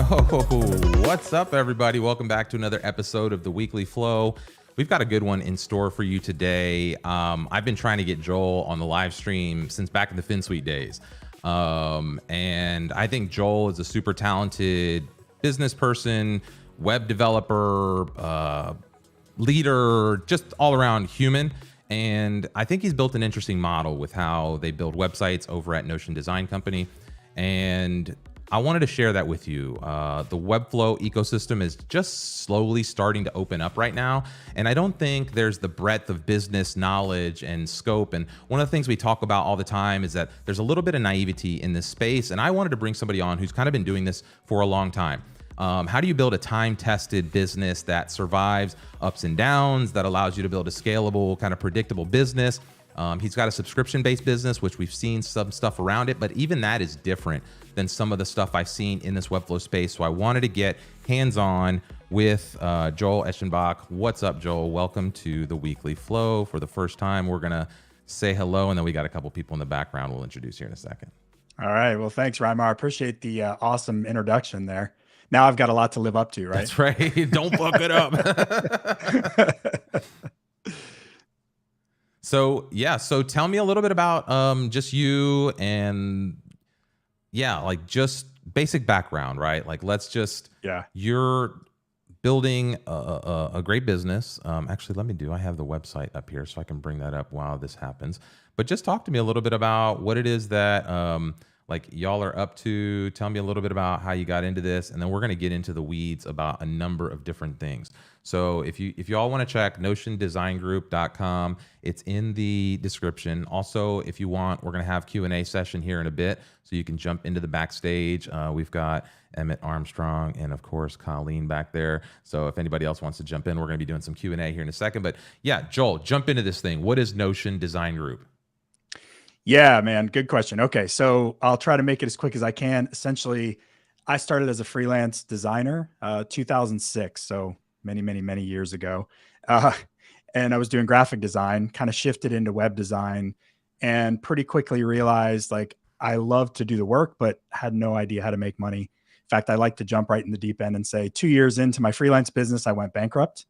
Yo, what's up, everybody? Welcome back to another episode of the Weekly Flow. We've got a good one in store for you today. I've been trying to get Joel on the live stream since back in the FinSuite days. And I think Joel is a super talented business person, web developer, leader, just all around human. And I think he's built an interesting model with how they build websites over at Notion Design Company. And I wanted to share that with you. The Webflow ecosystem is just slowly starting to open up right now. And I don't think there's the breadth of business knowledge and scope. And one of the things we talk about all the time is that there's a little bit of naivety in this space. And I wanted to bring somebody on who's kind of been doing this for a long time. How do you build a time-tested business that survives ups and downs, that allows you to build a scalable, kind of predictable business? He's got a subscription-based business, which we've seen some stuff around it, but even that is different than some of the stuff I've seen in this Webflow space. So I wanted to get hands-on with Joel Eschenbach. What's up, Joel? Welcome to the Weekly Flow. For the first time, we're going to say hello, and then we got a couple people in the background we'll introduce here in a second. All right. Well, thanks, Reimer. I appreciate the awesome introduction there. Now I've got a lot to live up to, right? That's right. Don't fuck it up. So tell me a little bit about just you and like just basic background, right? Like you're building a great business. Actually, I have the website up here so I can bring that up while this happens. But just talk to me a little bit about what it is that like y'all are up to. Tell me a little bit about how you got into this, and then we're going to get into the weeds about a number of different things. So if you all want to check notiondesigngroup.com, it's in the description. Also, if you want, we're going to have Q&A session here in a bit, so you can jump into the backstage. We've got Emmett Armstrong and, of course, Colleen back there. So if anybody else wants to jump in, we're going to be doing some Q&A here in a second. But yeah, Joel, jump into this thing. What is Notion Design Group? Yeah, man. Good question. Okay. So I'll try to make it as quick as I can. Essentially, I started as a freelance designer, 2006. So many years ago. And I was doing graphic design, kind of shifted into web design, and pretty quickly realized like I love to do the work, but had no idea how to make money. In fact, I like to jump right in the deep end and say 2 years into my freelance business, I went bankrupt.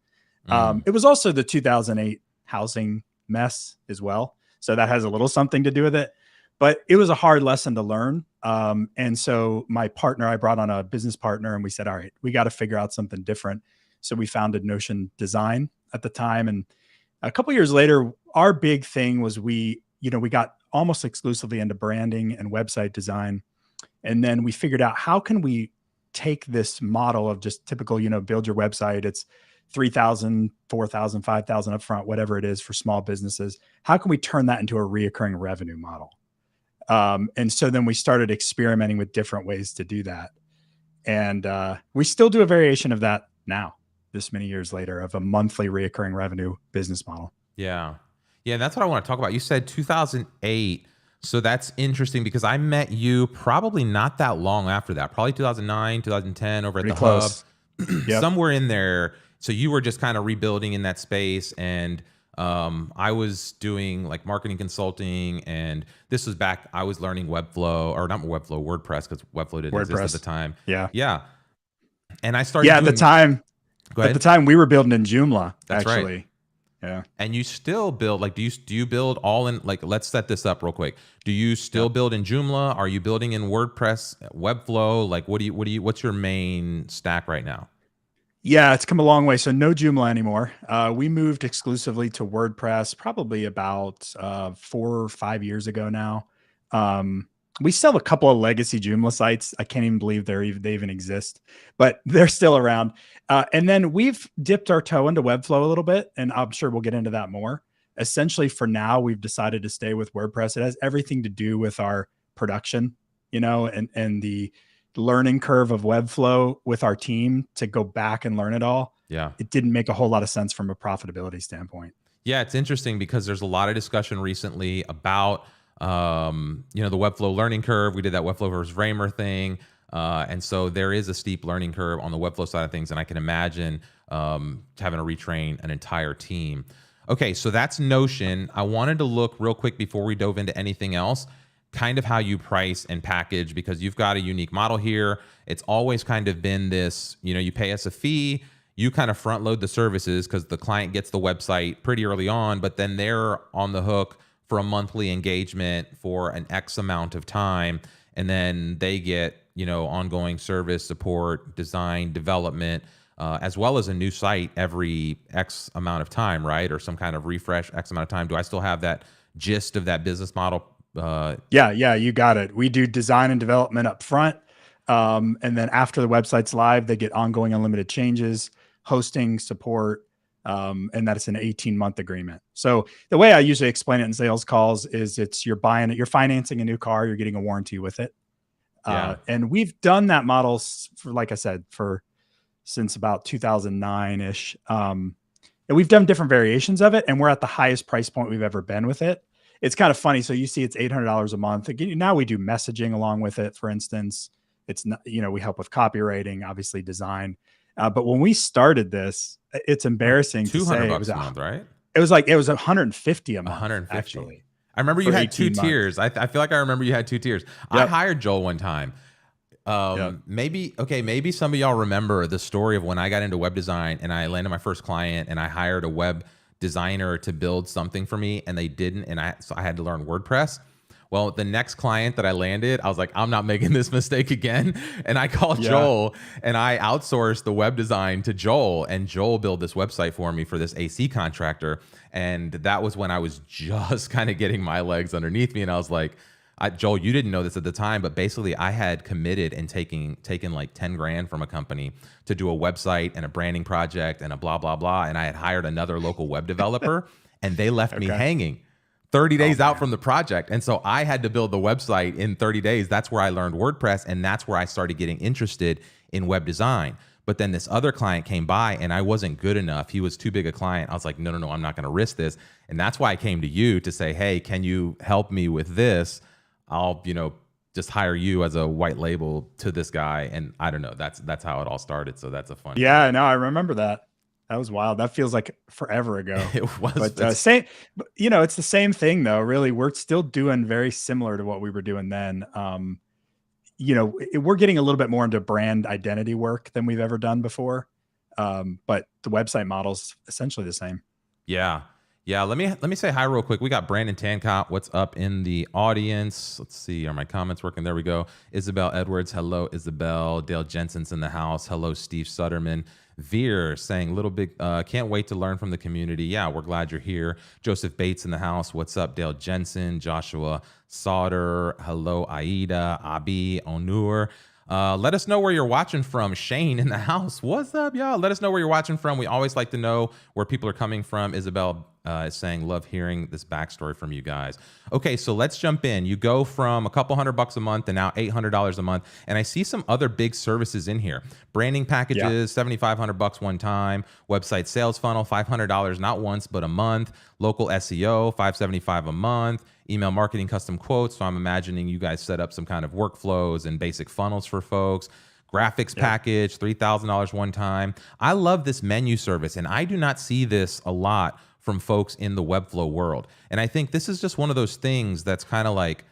It was also the 2008 housing mess as well. So that has a little something to do with it, but it was a hard lesson to learn. And so my partner, I brought on a business partner, and we said, all right, we got to figure out something different. So we founded Notion Design at the time. And a couple of years later, our big thing was we got almost exclusively into branding and website design. And then we figured out, how can we take this model of just typical, build your website. It's $3,000, $4,000, $5,000 upfront, whatever it is for small businesses. How can we turn that into a reoccurring revenue model? And so then we started experimenting with different ways to do that. And we still do a variation of that now, this many years later, of a monthly reoccurring revenue business model. Yeah. That's what I want to talk about. You said 2008. So that's interesting because I met you probably not that long after that, probably 2009, 2010 over at the Hub, somewhere in there. So you were just kind of rebuilding in that space. And I was doing like marketing consulting, and this was back, I was learning Webflow, or not Webflow, WordPress, because Webflow didn't exist at the time. Yeah. And I started at the time we were building in Joomla. That's actually. Right. Yeah. And you still build, like, do you build all in, like, let's set this up real quick. Do you still build in Joomla? Are you building in WordPress, Webflow? Like, what's your main stack right now? Yeah, it's come a long way. So no Joomla anymore. We moved exclusively to WordPress probably about 4 or 5 years ago now. We still have a couple of legacy Joomla sites. I can't even believe they even exist, but they're still around. And then we've dipped our toe into Webflow a little bit, and I'm sure we'll get into that more. Essentially, for now, we've decided to stay with WordPress. It has everything to do with our production, and the learning curve of Webflow with our team to go back and learn it all. Yeah. It didn't make a whole lot of sense from a profitability standpoint. Yeah, it's interesting because there's a lot of discussion recently about the Webflow learning curve. We did that Webflow versus Raymer thing. And so there is a steep learning curve on the Webflow side of things. And I can imagine having to retrain an entire team. Okay, so that's Notion. I wanted to look real quick before we dove into anything else. kind of how you price and package, because you've got a unique model here. It's always kind of been this, you pay us a fee, you kind of front load the services because the client gets the website pretty early on, but then they're on the hook for a monthly engagement for an X amount of time. And then they get, ongoing service, support, design, development, as well as a new site every X amount of time, right? Or some kind of refresh X amount of time. Do I still have that gist of that business model? Yeah, you got it. We do design and development up front. And then after the website's live, they get ongoing unlimited changes, hosting, support, and that it's an 18-month agreement. So the way I usually explain it in sales calls is you're financing a new car, you're getting a warranty with it. Yeah. And we've done that model for, like I said, since about 2009-ish. And we've done different variations of it, and we're at the highest price point we've ever been with it. It's kind of funny. So you see it's $800 a month. Again, now we do messaging along with it. For instance, it's not, we help with copywriting, obviously design. But when we started this, it's embarrassing to say $200 a month, right? It was 150 a month. 150. Actually. I remember you had two tiers. I feel like I remember you had two tiers. Yep. I hired Joel one time. Maybe some of y'all remember the story of when I got into web design and I landed my first client and I hired a web designer to build something for me and they didn't. So I had to learn WordPress. Well, the next client that I landed, I was like, I'm not making this mistake again. And I called Joel and I outsourced the web design to Joel, and Joel built this website for me for this AC contractor. And that was when I was just kind of getting my legs underneath me. And I was like, Joel, you didn't know this at the time, but basically I had committed and taken like 10 grand from a company to do a website and a branding project and a blah, blah, blah. And I had hired another local web developer and they left me hanging 30 days out from the project. And so I had to build the website in 30 days. That's where I learned WordPress. And that's where I started getting interested in web design. But then this other client came by and I wasn't good enough. He was too big a client. I was like, no, I'm not going to risk this. And that's why I came to you to say, hey, can you help me with this? I'll, just hire you as a white label to this guy. And I don't know, that's how it all started. So that's a fun. Yeah, no, I remember that. That was wild. That feels like forever ago. It was. But it's the same thing though. Really, we're still doing very similar to what we were doing then. We're getting a little bit more into brand identity work than we've ever done before. But the website model's essentially the same. Yeah. Let me say hi real quick. We got Brandon Tancott. What's up in the audience? Let's see. Are my comments working? There we go. Isabel Edwards. Hello, Isabel. Dale Jensen's in the house. Hello, Steve Sutterman. Veer saying little big, can't wait to learn from the community. Yeah, we're glad you're here. Joseph Bates in the house. What's up, Dale Jensen, Joshua Sauter. Hello, Aida, Abi, Onur. Let us know where you're watching from. Shane in the house. What's up, y'all? Let us know where you're watching from. We always like to know where people are coming from. Isabel is saying, love hearing this backstory from you guys. Okay, so let's jump in. You go from a couple $100 a month to now $800 a month. And I see some other big services in here. Branding packages, $7,500 one time. Website sales funnel, $500, not once, but a month. Local SEO, $575 a month. Email marketing custom quotes. So I'm imagining you guys set up some kind of workflows and basic funnels for folks. Graphics package, $3,000 one time. I love this menu service, and I do not see this a lot from folks in the Webflow world. And I think this is just one of those things that's kind of like,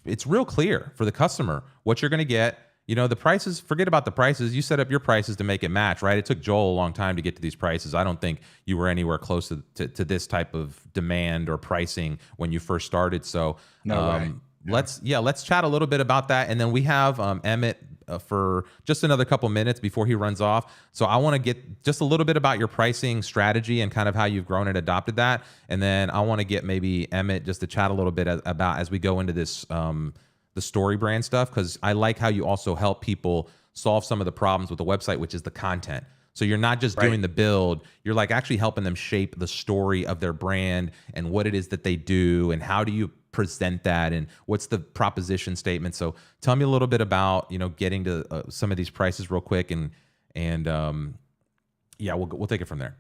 it's real clear for the customer what you're going to get. The prices, forget about the prices. You set up your prices to make it match, right? It took Joel a long time to get to these prices. I don't think you were anywhere close to this type of demand or pricing when you first started. So no way. Let's chat a little bit about that. And then we have Emmett for just another couple minutes before he runs off. So I want to get just a little bit about your pricing strategy and kind of how you've grown and adopted that. And then I want to get maybe Emmett just to chat a little bit about as we go into this, the Storybrand stuff, because I like how you also help people solve some of the problems with the website, which is the content. So you're not just doing the build, you're like actually helping them shape the story of their brand and what it is that they do and how do you present that and what's the proposition statement. So tell me a little bit about, getting to some of these prices real quick and we'll take it from there.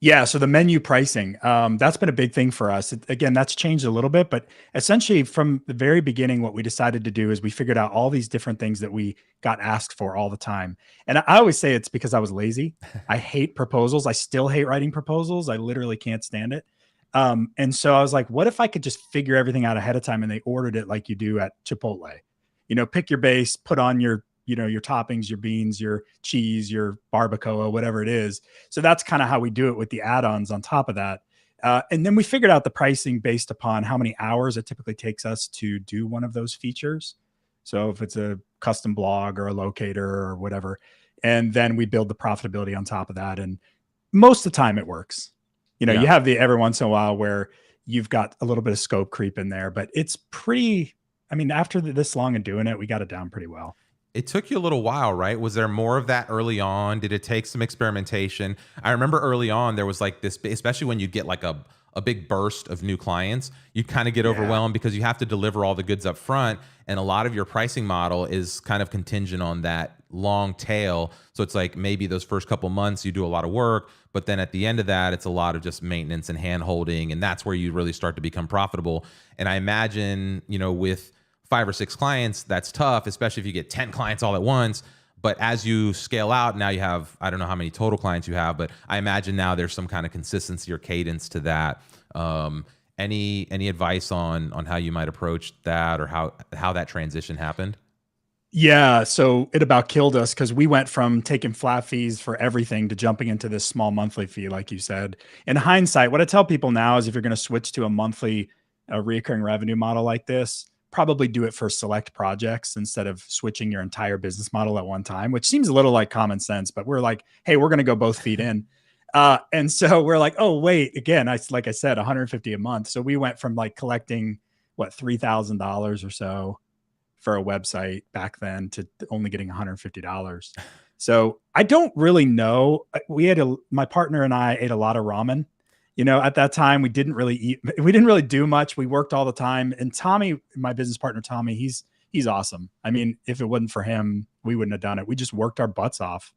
Yeah. So the menu pricing, that's been a big thing for us. Again, that's changed a little bit, but essentially from the very beginning, what we decided to do is we figured out all these different things that we got asked for all the time. And I always say it's because I was lazy. I hate proposals. I still hate writing proposals. I literally can't stand it. And so I was like, what if I could just figure everything out ahead of time and they ordered it like you do at Chipotle? Pick your base, put on your, your toppings, your beans, your cheese, your barbacoa, whatever it is. So that's kind of how we do it with the add-ons on top of that. And then we figured out the pricing based upon how many hours it typically takes us to do one of those features. So if it's a custom blog or a locator or whatever, and then we build the profitability on top of that. And most of the time it works. You have the every once in a while where you've got a little bit of scope creep in there, but it's pretty, after this long of doing it, we got it down pretty well. It took you a little while, right? Was there more of that early on? Did it take some experimentation? I remember early on, there was like this, especially when you get like a big burst of new clients, you kind of get overwhelmed because you have to deliver all the goods up front. And a lot of your pricing model is kind of contingent on that long tail. So it's like maybe those first couple months you do a lot of work, but then at the end of that, it's a lot of just maintenance and hand holding. And that's where you really start to become profitable. And I imagine, with 5 or 6 clients, that's tough, especially if you get 10 clients all at once. But as you scale out, now you have, I don't know how many total clients you have, but I imagine now there's some kind of consistency or cadence to that. Any advice on how you might approach that or how that transition happened? Yeah, so it about killed us because we went from taking flat fees for everything to jumping into this small monthly fee, like you said. In hindsight, what I tell people now is if you're going to switch to a monthly recurring revenue model like this, probably do it for select projects instead of switching your entire business model at one time, which seems a little like common sense, but we're like, hey, we're going to go both feet in. And so we're like, oh, wait, again, like I said, 150 a month. So we went from like collecting $3,000 or so for a website back then to only getting $150. So I don't really know. My partner and I ate a lot of ramen. At that time we didn't really do much. We worked all the time. And Tommy, my business partner, Tommy, he's awesome. If it wasn't for him, we wouldn't have done it. We just worked our butts off.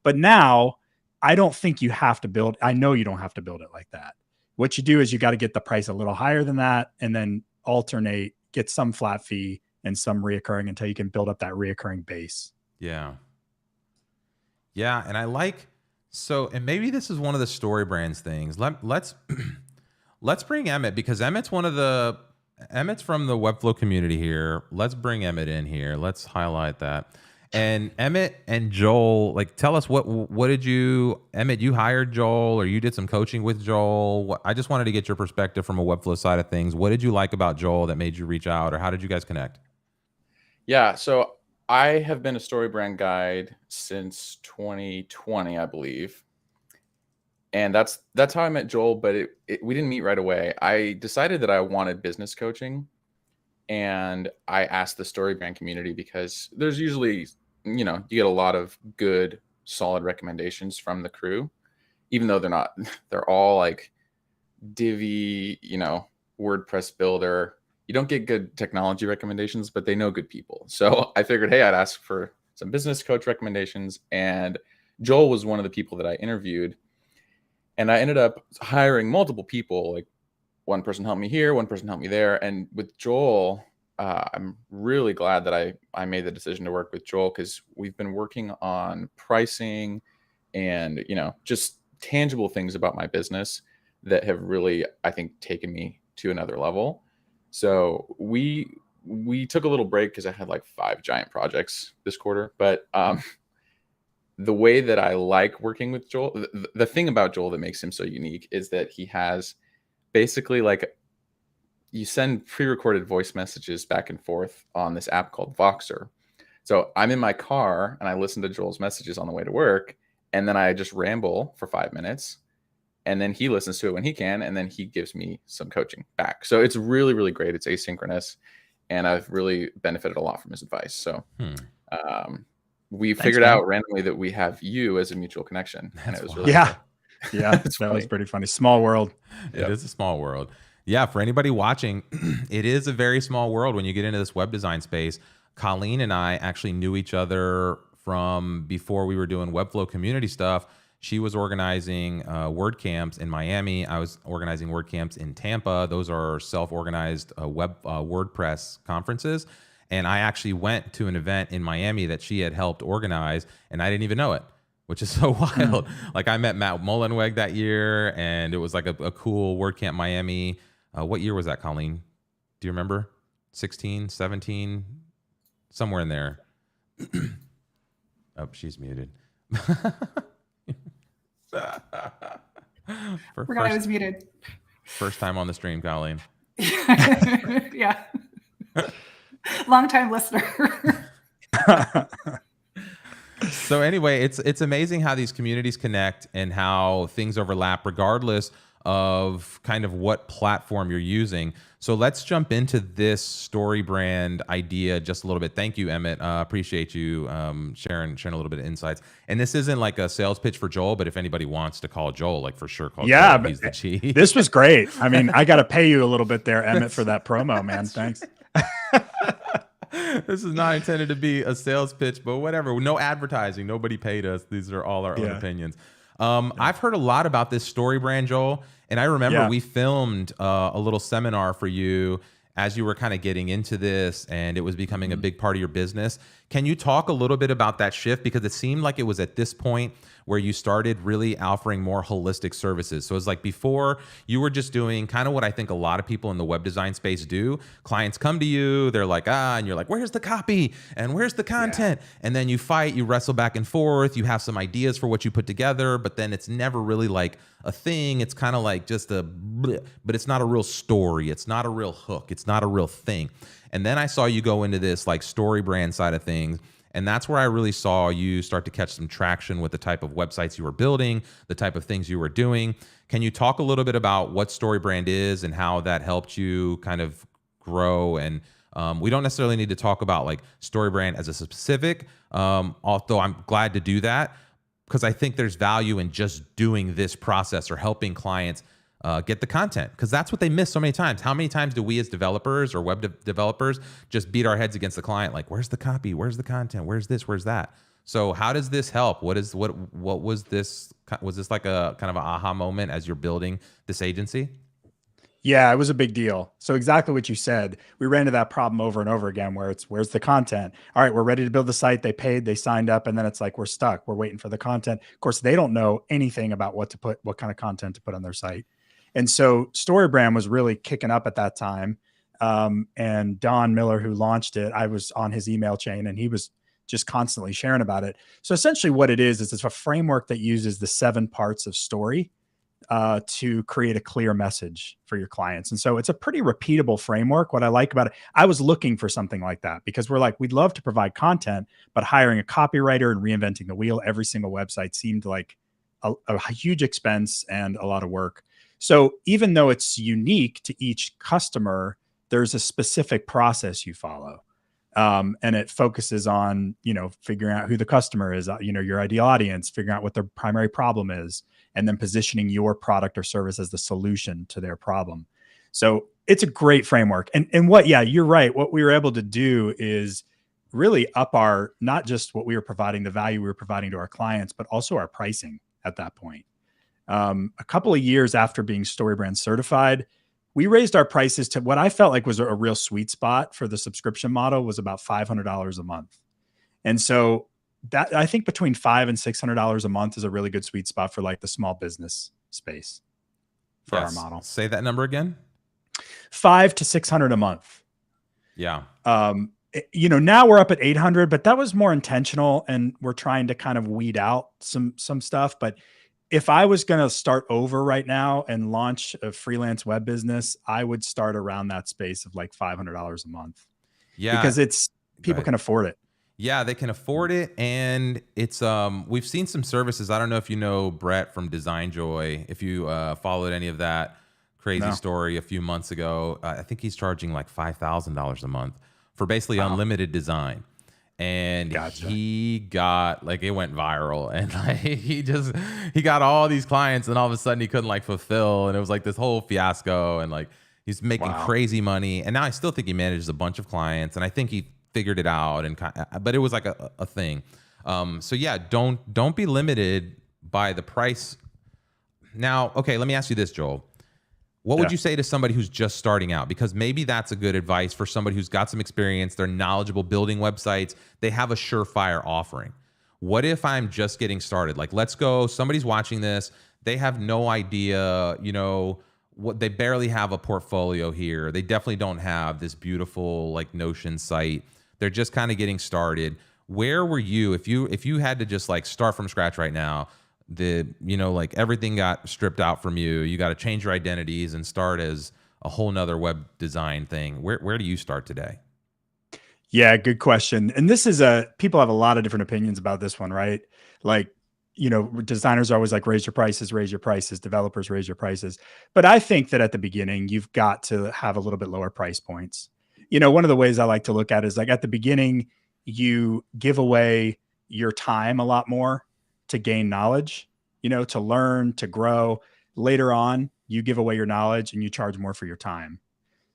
But now I don't think you have to build. I know you don't have to build it like that. What you do is you got to get the price a little higher than that and then alternate, get some flat fee and some reoccurring until you can build up that reoccurring base. Yeah. Yeah. And and maybe this is one of the Storybrands things. Let's bring Emmett because Emmett's from the Webflow community here. Let's bring Emmett in here. Let's highlight that. And Emmett and Joel, tell us what did Emmett, you hired Joel or you did some coaching with Joel. I just wanted to get your perspective from a Webflow side of things. What did you like about Joel that made you reach out, or how did you guys connect? Yeah. So I have been a Storybrand guide since 2020, I believe. And that's how I met Joel, but we didn't meet right away. I decided that I wanted business coaching, and I asked the Storybrand community because there's usually, you get a lot of good, solid recommendations from the crew, even though they're all like Divi, WordPress builder. You don't get good technology recommendations, but they know good people. So I figured, hey, I'd ask for some business coach recommendations. And Joel was one of the people that I interviewed. And I ended up hiring multiple people. Like one person helped me here, one person helped me there. And with Joel, I'm really glad that I made the decision to work with Joel because we've been working on pricing and, just tangible things about my business that have really, I think, taken me to another level. So we took a little break because I had like 5 giant projects this quarter. But the way that I like working with Joel, the thing about Joel that makes him so unique is that he has basically you send pre-recorded voice messages back and forth on this app called Voxer. So I'm in my car and I listen to Joel's messages on the way to work, and then I just ramble for 5 minutes. And then he listens to it when he can, and then he gives me some coaching back. So it's really, really great. It's asynchronous, and I've really benefited a lot from his advice. So we figured out randomly that we have you as a mutual connection. And it was really cool. Yeah, that was pretty funny. Small world. It is a small world. Yeah, for anybody watching, it is a very small world when you get into this web design space. Colleen and I actually knew each other from before we were doing Webflow community stuff. She was organizing WordCamps in Miami. I was organizing WordCamps in Tampa. Those are self-organized WordPress conferences. And I actually went to an event in Miami that she had helped organize, and I didn't even know it. which is so wild. Like I met Matt Mullenweg that year, and it was like a cool WordCamp Miami. What year was that, Colleen? Do you remember? 16, 17, somewhere in there. Oh, she's muted. Forgot I was muted. First time on the stream, Colleen. Yeah. Long time listener. So anyway, it's amazing how these communities connect and how things overlap regardless of kind of what platform you're using. So let's jump into this Storybrand idea just a little bit. Thank you, Emmett. Appreciate you sharing a little bit of insights. And this isn't like a sales pitch for Joel, but if anybody wants to call Joel, like for sure call Joel. He's the chief. This was great. I mean, I got to pay you a little bit there, Emmett, for that promo, man. Thanks. This is not intended to be a sales pitch, but whatever. No advertising. Nobody paid us. These are all our own opinions. I've heard a lot about this Storybrand, Joel, and I remember we filmed a little seminar for you as you were kind of getting into this and it was becoming a big part of your business. Can you talk a little bit about that shift? Because it seemed like it was at this point where you started really offering more holistic services. So it's like before you were just doing kind of what I think a lot of people in the web design space do. Clients come to you, they're like, and you're like, where's the copy? And where's the content? And then you fight, you wrestle back and forth, you have some ideas for what you put together, but then it's never really like a thing. It's kind of like just but it's not a real story. It's not a real hook. It's not a real thing. And then I saw you go into this like Storybrand side of things. And that's where I really saw you start to catch some traction with the type of websites you were building, the type of things you were doing. Can you talk a little bit about what Storybrand is and how that helped you kind of grow? And we don't necessarily need to talk about like Storybrand as a specific, although I'm glad to do that because I think there's value in just doing this process or helping clients get the content, because that's what they miss so many times. How many times do we as developers or web developers just beat our heads against the client? Like, where's the copy? Where's the content? Where's this? Where's that? So how does this help? What was this? Was this like a kind of an aha moment as you're building this agency? Yeah, it was a big deal. So exactly what you said. We ran into that problem over and over again where it's, where's the content? All right, we're ready to build the site. They paid, they signed up, and then it's like, we're stuck. We're waiting for the content. Of course, they don't know anything about what kind of content to put on their site. And so Storybrand was really kicking up at that time. And Don Miller, who launched it, I was on his email chain and he was just constantly sharing about it. So essentially what it is it's a framework that uses the 7 parts of story to create a clear message for your clients. And so it's a pretty repeatable framework. What I like about it, I was looking for something like that because we're like, we'd love to provide content, but hiring a copywriter and reinventing the wheel every single website seemed like a huge expense and a lot of work. So even though it's unique to each customer, there's a specific process you follow. And it focuses on, figuring out who the customer is, your ideal audience, figuring out what their primary problem is, and then positioning your product or service as the solution to their problem. So it's a great framework. And you're right. What we were able to do is really up not just what we were providing, the value we were providing to our clients, but also our pricing at that point. A couple of years after being Storybrand certified, we raised our prices to what I felt like was a real sweet spot for the subscription model, was about $500 a month. And so that, I think between $500 and $600 a month is a really good sweet spot for like the small business space for our model. Say that number again. $500 to $600 a month. Yeah. Now we're up at 800, but that was more intentional and we're trying to kind of weed out some stuff. But if I was going to start over right now and launch a freelance web business, I would start around that space of like $500 a month. Yeah. Because people can afford it. Yeah, they can afford it. And it's, we've seen some services. I don't know if you know Brett from Design Joy, if you followed any of that crazy story a few months ago. I think he's charging like $5,000 a month for basically unlimited design. And he got like, it went viral and like he got all these clients and all of a sudden he couldn't like fulfill, and it was like this whole fiasco, and like he's making crazy money. And now I still think he manages a bunch of clients, and I think he figured it out, and but it was like a thing. So yeah, don't be limited by the price. Now, okay, let me ask you this, Joel. What would you say to somebody who's just starting out? Because maybe that's a good advice for somebody who's got some experience, they're knowledgeable building websites, they have a surefire offering. what if I'm just getting started? Like, let's go, somebody's watching this. They have no idea, you know, what they barely have a portfolio here. They definitely don't have this beautiful like Notion site. They're just kind of getting started. Where were you if you had to just like start from scratch right now? You know, like everything got stripped out from you. You got to change your identities and start as a whole nother web design thing. Where do you start today? Yeah, good question. And this is people have a lot of different opinions about this one, right? Like, you know, designers are always like, raise your prices, developers raise your prices. But I think that at the beginning, you've got to have a little bit lower price points. You know, one of the ways I like to look at it is like at the beginning, you give away your time a lot more to gain knowledge, you know, to learn, to grow. Later on, you give away your knowledge and you charge more for your time.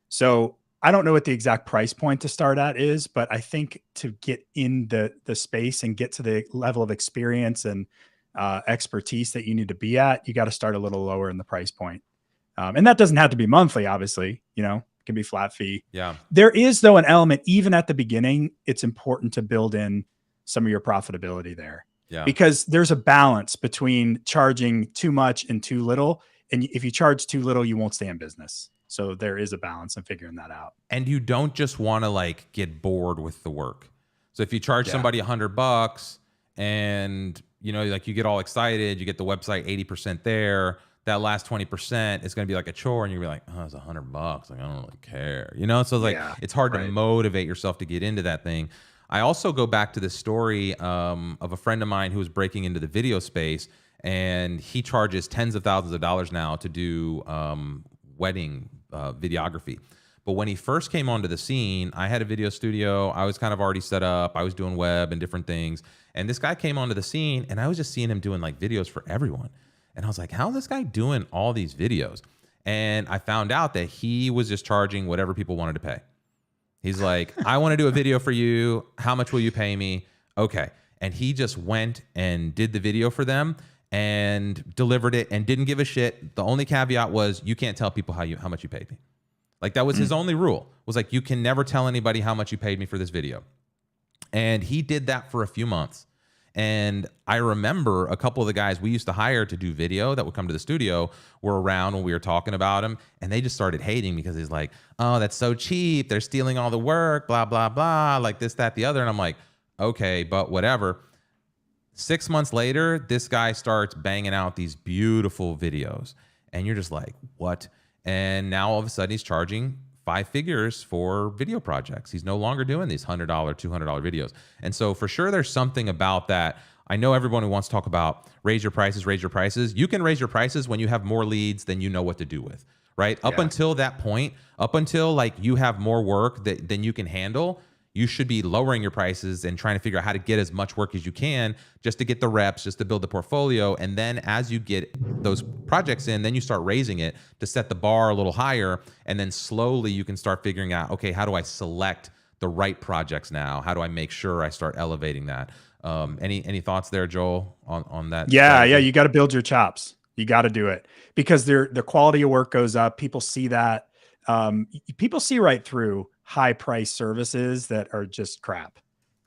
So I don't know what the exact price point to start at is, but I think to get in the space and get to the level of experience and expertise that you need to be at, you got to start a little lower in the price point. And that doesn't have to be monthly, obviously, you know, it can be flat fee. Yeah. There is though an element, even at the beginning, it's important to build in some of your profitability there. Yeah. Because there's a balance between charging too much and too little. And if you charge too little, you won't stay in business. So there is a balance in figuring that out. And you don't just want to like get bored with the work. So if you charge somebody $100 and you know, like you get all excited, you get the website 80% there, that last 20% is going to be like a chore and you're gonna be like, oh, it's $100. Like, I don't really care, you know? So like, it's hard to motivate yourself to get into that thing. I also go back to this story of a friend of mine who was breaking into the video space, and he charges tens of thousands of dollars now to do wedding videography. But when he first came onto the scene, I had a video studio. I was kind of already set up. I was doing web and different things. And this guy came onto the scene and I was just seeing him doing like videos for everyone. And I was like, how's this guy doing all these videos? And I found out that he was just charging whatever people wanted to pay. He's like, I want to do a video for you. How much will you pay me? Okay. And he just went and did the video for them and delivered it and didn't give a shit. The only caveat was you can't tell people how much you paid me. Like that was his only rule, was like, you can never tell anybody how much you paid me for this video. And he did that for a few months. And I remember a couple of the guys we used to hire to do video that would come to the studio were around when we were talking about him. And they just started hating because he's like, oh, that's so cheap. They're stealing all the work, blah, blah, blah, like this, that, the other. And I'm like, okay, but whatever. 6 months later, this guy starts banging out these beautiful videos. And you're just like, what? And now all of a sudden he's charging 5 figures for video projects. He's no longer doing these $100, $200 videos. And so for sure, there's something about that. I know everyone who wants to talk about raise your prices, raise your prices. You can raise your prices when you have more leads than you know what to do with, right? Up until that point, up until like you have more work than you can handle, you should be lowering your prices and trying to figure out how to get as much work as you can just to get the reps, just to build the portfolio. And then as you get those projects in, then you start raising it to set the bar a little higher. And then slowly you can start figuring out, okay, how do I select the right projects now? How do I make sure I start elevating that? Any thoughts there, Joel, on that? Yeah. You got to build your chops. You got to do it because the quality of work goes up. People see that. People see right through high price services that are just crap,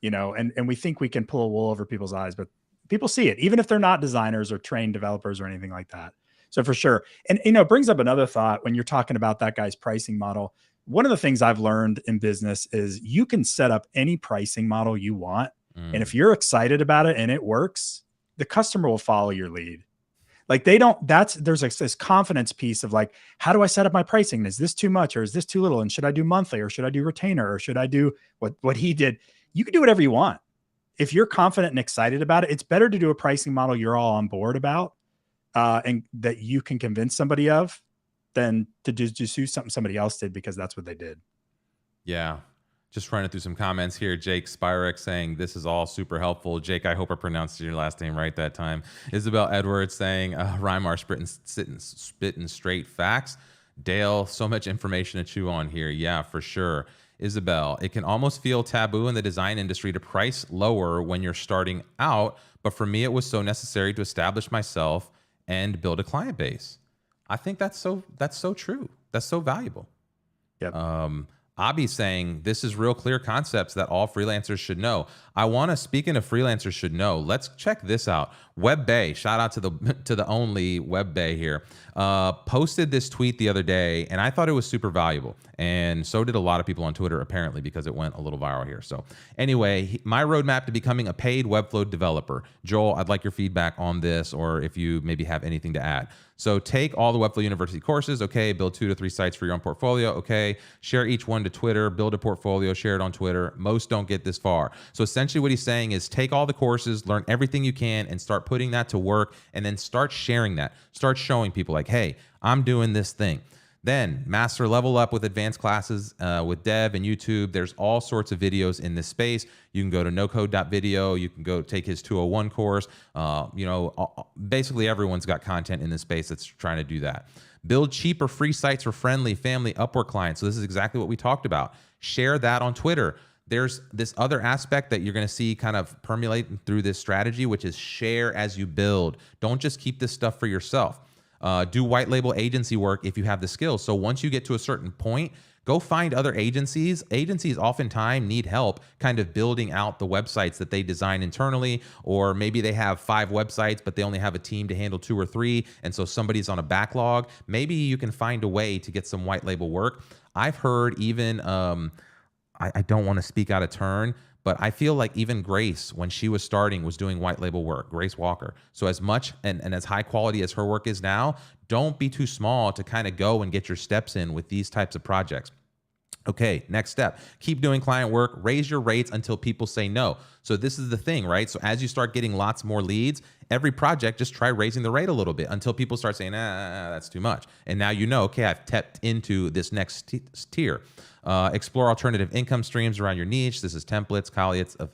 you know, and we think we can pull wool over people's eyes, but people see it, even if they're not designers or trained developers or anything like that. So for sure. And, you know, it brings up another thought when you're talking about that guy's pricing model. One of the things I've learned in business is you can set up any pricing model you want. And if you're excited about it and it works, the customer will follow your lead. Like there's like this confidence piece of like, how do I set up my pricing? Is this too much or is this too little? And should I do monthly or should I do retainer or should I do what he did? You can do whatever you want. If you're confident and excited about it, it's better to do a pricing model you're all on board about and that you can convince somebody of than to just do something somebody else did because that's what they did. Yeah. Just running through some comments here. Jake Spirek saying, this is all super helpful. Jake, I hope I pronounced your last name right that time. Isabel Edwards saying, Rymar spitting straight facts. Dale, so much information to chew on here. Yeah, for sure. Isabel, it can almost feel taboo in the design industry to price lower when you're starting out. But for me, it was so necessary to establish myself and build a client base. I think that's so true. That's so valuable. Yep. Abby's saying this is real clear concepts that all freelancers should know. I want to, speaking of freelancers should know, let's check this out. WebBay, shout out to the only WebBay here, posted this tweet the other day, and I thought it was super valuable. And so did a lot of people on Twitter, apparently, because it went a little viral here. So anyway, my roadmap to becoming a paid Webflow developer. Joel, I'd like your feedback on this, or if you maybe have anything to add. So take all the Webflow University courses, okay, build 2 to 3 sites for your own portfolio, okay, share each one to Twitter, build a portfolio, share it on Twitter. Most don't get this far. So essentially what he's saying is take all the courses, learn everything you can, and start putting that to work, and then start sharing that. Start showing people like, hey, I'm doing this thing. Then master level up with advanced classes with Dev and YouTube. There's all sorts of videos in this space. You can go to nocode.video. You can go take his 201 course. Basically everyone's got content in this space that's trying to do that. Build cheaper free sites for friendly, family, Upwork clients. So this is exactly what we talked about. Share that on Twitter. There's this other aspect that you're going to see kind of permeate through this strategy, which is share as you build. Don't just keep this stuff for yourself. Do white label agency work if you have the skills. So once you get to a certain point, go find other agencies. Agencies oftentimes need help kind of building out the websites that they design internally, or maybe they have 5 websites, but they only have a team to handle 2 or 3. And so somebody's on a backlog. Maybe you can find a way to get some white label work. I've heard even, I don't want to speak out of turn, but I feel like even Grace, when she was starting, was doing white label work, Grace Walker. So as much and as high quality as her work is now, don't be too small to kind of go and get your steps in with these types of projects. Okay, next step, keep doing client work, raise your rates until people say no. So this is the thing, right? So as you start getting lots more leads, every project, just try raising the rate a little bit until people start saying, that's too much. And now you know, okay, I've tapped into this next tier. Explore alternative income streams around your niche. This is templates,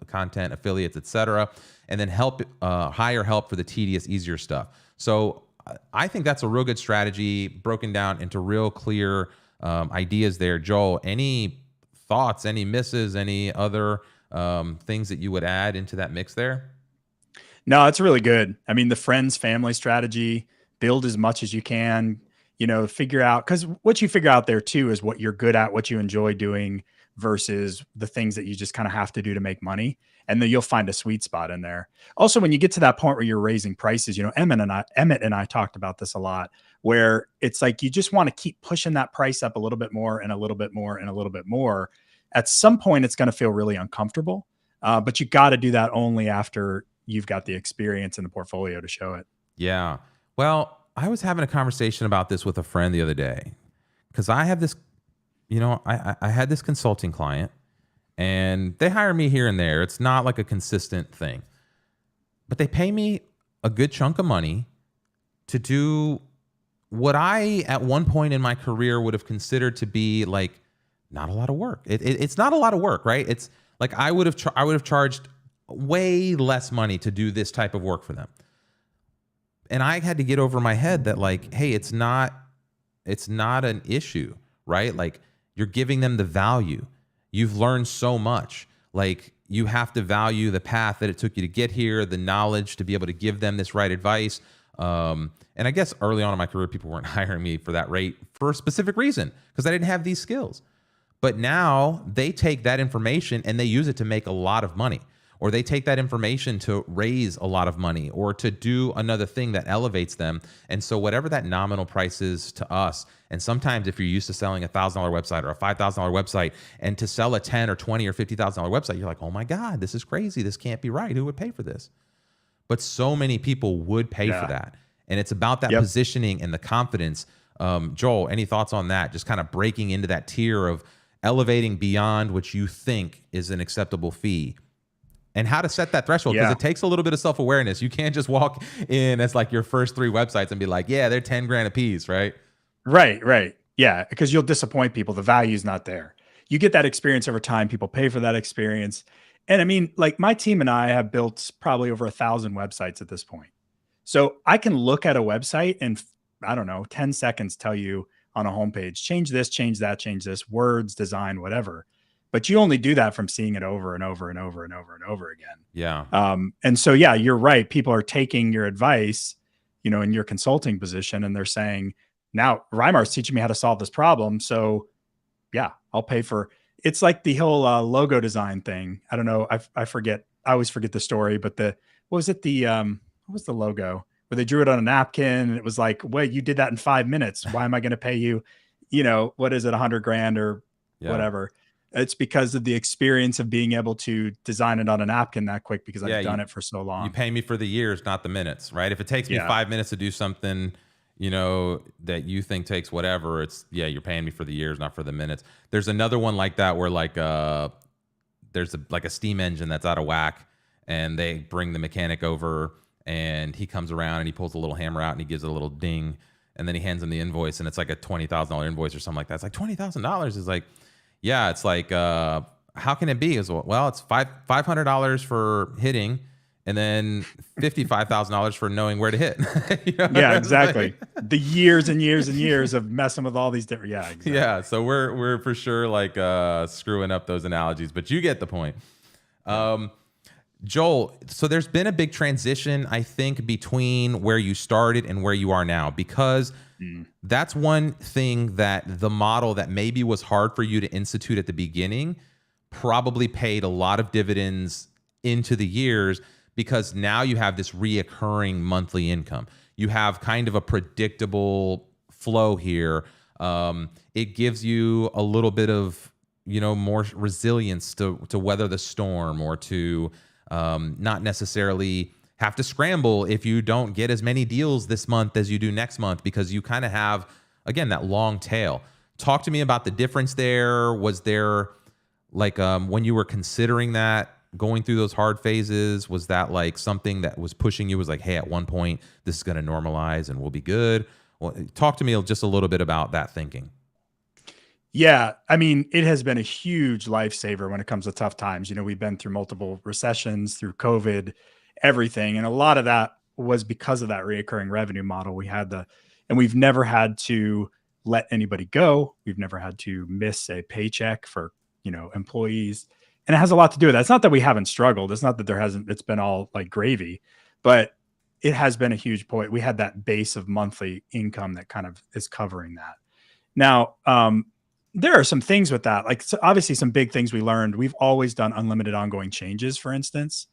content, affiliates, etc. And then hire help for the tedious, easier stuff. So I think that's a real good strategy broken down into real clear ideas there. Joel, any thoughts, any misses, any other things that you would add into that mix there? No, it's really good. I mean, the friends, family strategy, build as much as you can, figure out, because what you figure out there too is what you're good at, what you enjoy doing versus the things that you just kind of have to do to make money. And then you'll find a sweet spot in there. Also, when you get to that point where you're raising prices, Emmett and I talked about this a lot, where it's like, you just want to keep pushing that price up a little bit more and a little bit more and a little bit more. At some point, it's going to feel really uncomfortable, but you got to do that only after you've got the experience in the portfolio to show it. Yeah. Well, I was having a conversation about this with a friend the other day, because I have this, I had this consulting client, and they hire me here and there. It's not like a consistent thing, but they pay me a good chunk of money to do what I, at one point in my career, would have considered to be like not a lot of work. It's not a lot of work, right? It's like I would have charged way less money to do this type of work for them. And I had to get over my head that like, hey, it's not an issue, right? Like, you're giving them the value. You've learned so much. Like, you have to value the path that it took you to get here, the knowledge to be able to give them this right advice. And I guess early on in my career, people weren't hiring me for that rate for a specific reason, because I didn't have these skills. But now they take that information and they use it to make a lot of money. Or they take that information to raise a lot of money or to do another thing that elevates them. And so whatever that nominal price is to us, and sometimes if you're used to selling a $1,000 website or a $5,000 website, and to sell a $10,000 or $20,000 or $50,000 website, you're like, oh my God, this is crazy. This can't be right. Who would pay for this? But so many people would pay for that. And it's about that positioning and the confidence. Joel, any thoughts on that? Just kind of breaking into that tier of elevating beyond what you think is an acceptable fee. And how to set that threshold, because it takes a little bit of self-awareness. You can't just walk in as like your first 3 websites and be like, yeah, they're 10 grand a piece, right? Right. Yeah, because you'll disappoint people. The value's not there. You get that experience over time. People pay for that experience. And I mean, like, my team and I have built probably over 1,000 websites at this point. So I can look at a website and, I don't know, 10 seconds tell you on a homepage, change this, change that, change this, words, design, whatever. But you only do that from seeing it over and over and over and over and over again. Yeah. And so, yeah, you're right. People are taking your advice, in your consulting position, and they're saying, now Reimar's teaching me how to solve this problem. So yeah, I'll pay for. It's like the whole logo design thing. I don't know. I forget. I always forget the story, but what was it? What was the logo where they drew it on a napkin and it was like, wait, you did that in 5 minutes. Why am I going to pay you? What is it? $100,000 or whatever. It's because of the experience of being able to design it on a napkin that quick because I've done it for so long. You pay me for the years, not the minutes, right? If it takes me 5 minutes to do something, that you think takes whatever, you're paying me for the years, not for the minutes. There's another one like that where there's a steam engine that's out of whack and they bring the mechanic over and he comes around and he pulls a little hammer out and he gives it a little ding and then he hands him the invoice and it's like a $20,000 invoice or something like that. It's like $20,000 is like, yeah, it's like, how can it be? As well, it's $500 for hitting and then $55,000 for knowing where to hit. Yeah, exactly. The years and years and years of messing with all these different. Yeah, exactly. Yeah. So we're for sure like screwing up those analogies, but you get the point. Joel, so there's been a big transition, I think, between where you started and where you are now, because that's one thing that the model that maybe was hard for you to institute at the beginning probably paid a lot of dividends into the years, because now you have this reoccurring monthly income. You have kind of a predictable flow here. It gives you a little bit of, more resilience to weather the storm, or to not necessarily have to scramble if you don't get as many deals this month as you do next month, because you kind of have, again, that long tail. Talk to me about the difference there. Was there when you were considering that, going through those hard phases, was that like something that was pushing you, was like, hey, at one point this is going to normalize and we'll be good? Well, talk to me just a little bit about that thinking. Yeah. I mean, it has been a huge lifesaver when it comes to tough times. We've been through multiple recessions, through COVID, everything. And a lot of that was because of that reoccurring revenue model. And we've never had to let anybody go. We've never had to miss a paycheck for, employees. And it has a lot to do with that. It's not that we haven't struggled. It's not that it's been all like gravy, but it has been a huge point. We had that base of monthly income that kind of is covering that. Now, there are some things with that, obviously some big things we learned. We've always done unlimited ongoing changes, for instance,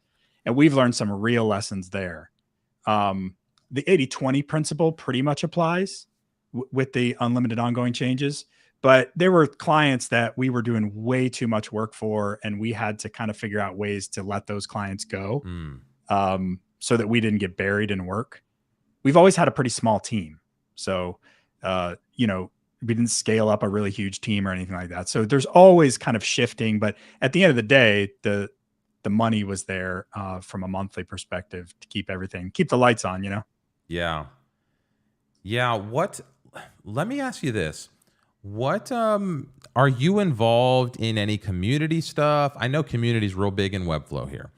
and we've learned some real lessons there. The 80-20 principle pretty much applies with the unlimited ongoing changes, but there were clients that we were doing way too much work for, and we had to kind of figure out ways to let those clients go so that we didn't get buried in work. We've always had a pretty small team. So, we didn't scale up a really huge team or anything like that. So there's always kind of shifting, but at the end of the day, the money was there from a monthly perspective to keep the lights on, Yeah. Yeah. Let me ask you this. What, are you involved in any community stuff? I know community is real big in Webflow here.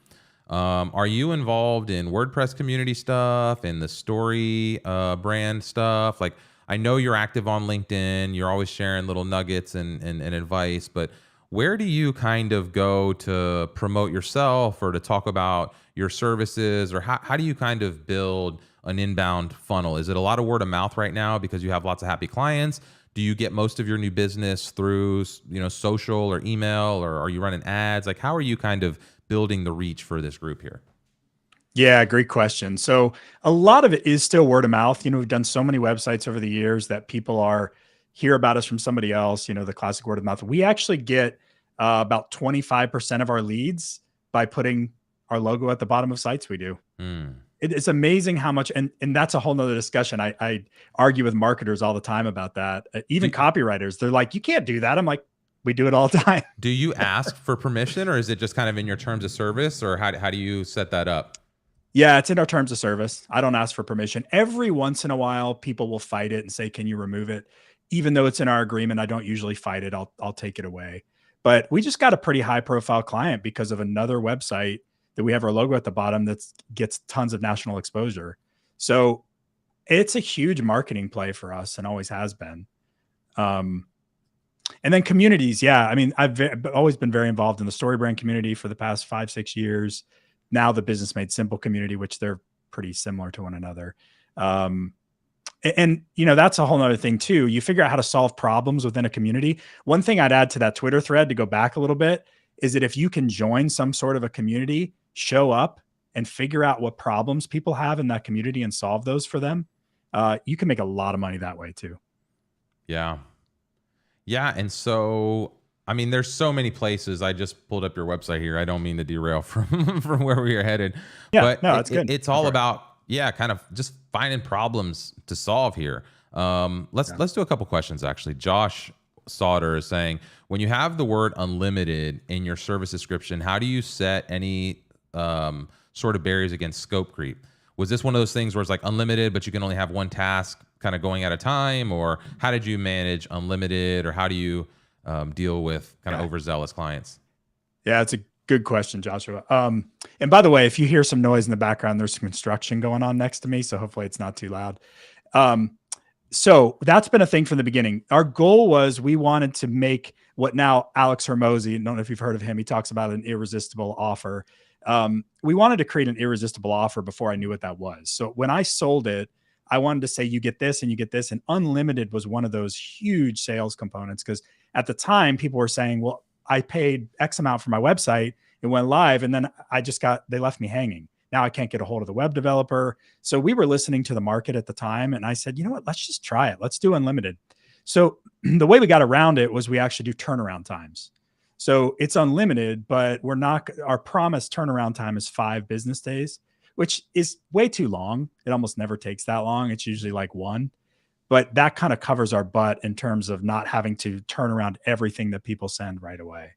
Are you involved in WordPress community stuff, in the Storybrand stuff? I know you're active on LinkedIn. You're always sharing little nuggets and advice, but where do you kind of go to promote yourself or to talk about your services, or how do you kind of build an inbound funnel? Is it a lot of word of mouth right now because you have lots of happy clients? Do you get most of your new business through, social or email, or are you running ads? How are you kind of building the reach for this group here? Yeah, great question. So a lot of it is still word of mouth. We've done so many websites over the years that people hear about us from somebody else, the classic word of mouth. We actually get about 25% of our leads by putting our logo at the bottom of sites we do. It's amazing how much, and that's a whole nother discussion. I argue with marketers all the time about that. Even copywriters, they're like, you can't do that. I'm like, we do it all the time. Do you ask for permission, or is it just kind of in your terms of service, or how do you set that up? Yeah, it's in our terms of service. I don't ask for permission. Every once in a while, people will fight it and say, can you remove it? Even though it's in our agreement, I don't usually fight it. I'll take it away. But we just got a pretty high profile client because of another website that we have our logo at the bottom that gets tons of national exposure. So it's a huge marketing play for us and always has been. And then communities. Yeah. I mean, I've always been very involved in the Storybrand community for the past 5-6 years. Now the Business Made Simple community, which they're pretty similar to one another. And And you know, that's a whole nother thing too. You figure out how to solve problems within a community. One thing I'd add to that Twitter thread to go back a little bit is that if you can join some sort of a community, show up and figure out what problems people have in that community and solve those for them, you can make a lot of money that way too. Yeah. Yeah. And so, I mean, there's so many places. I just pulled up your website here. I don't mean to derail from from where we are headed, Yeah, but no, it's good. it's all about, yeah, kind of just finding problems to solve here. Let's do a couple questions actually. Josh Sauter is saying, when you have the word unlimited in your service description, how do you set any sort of barriers against scope creep? Was this one of those things where it's like unlimited, but you can only have one task kind of going at a time? Or how did you manage unlimited? Or how do you deal with kind of overzealous clients? Yeah, it's a good question, Joshua. And by the way, if you hear some noise in the background, there's some construction going on next to me. So hopefully it's not too loud. So that's been a thing from the beginning. Our goal was we wanted to make what now Alex Hermosi, I don't know if you've heard of him, he talks about an irresistible offer. We wanted to create an irresistible offer before I knew what that was. So when I sold it, I wanted to say, you get this and you get this. And unlimited was one of those huge sales components, because at the time people were saying, well, I paid X amount for my website, it went live, and then they left me hanging. Now I can't get a hold of the web developer. So we were listening to the market at the time. And I said, you know what, let's just try it. Let's do unlimited. So the way we got around it was we actually do turnaround times. So it's unlimited, but our promised turnaround time is 5 business days, which is way too long. It almost never takes that long. It's usually like 1, but that kind of covers our butt in terms of not having to turn around everything that people send right away.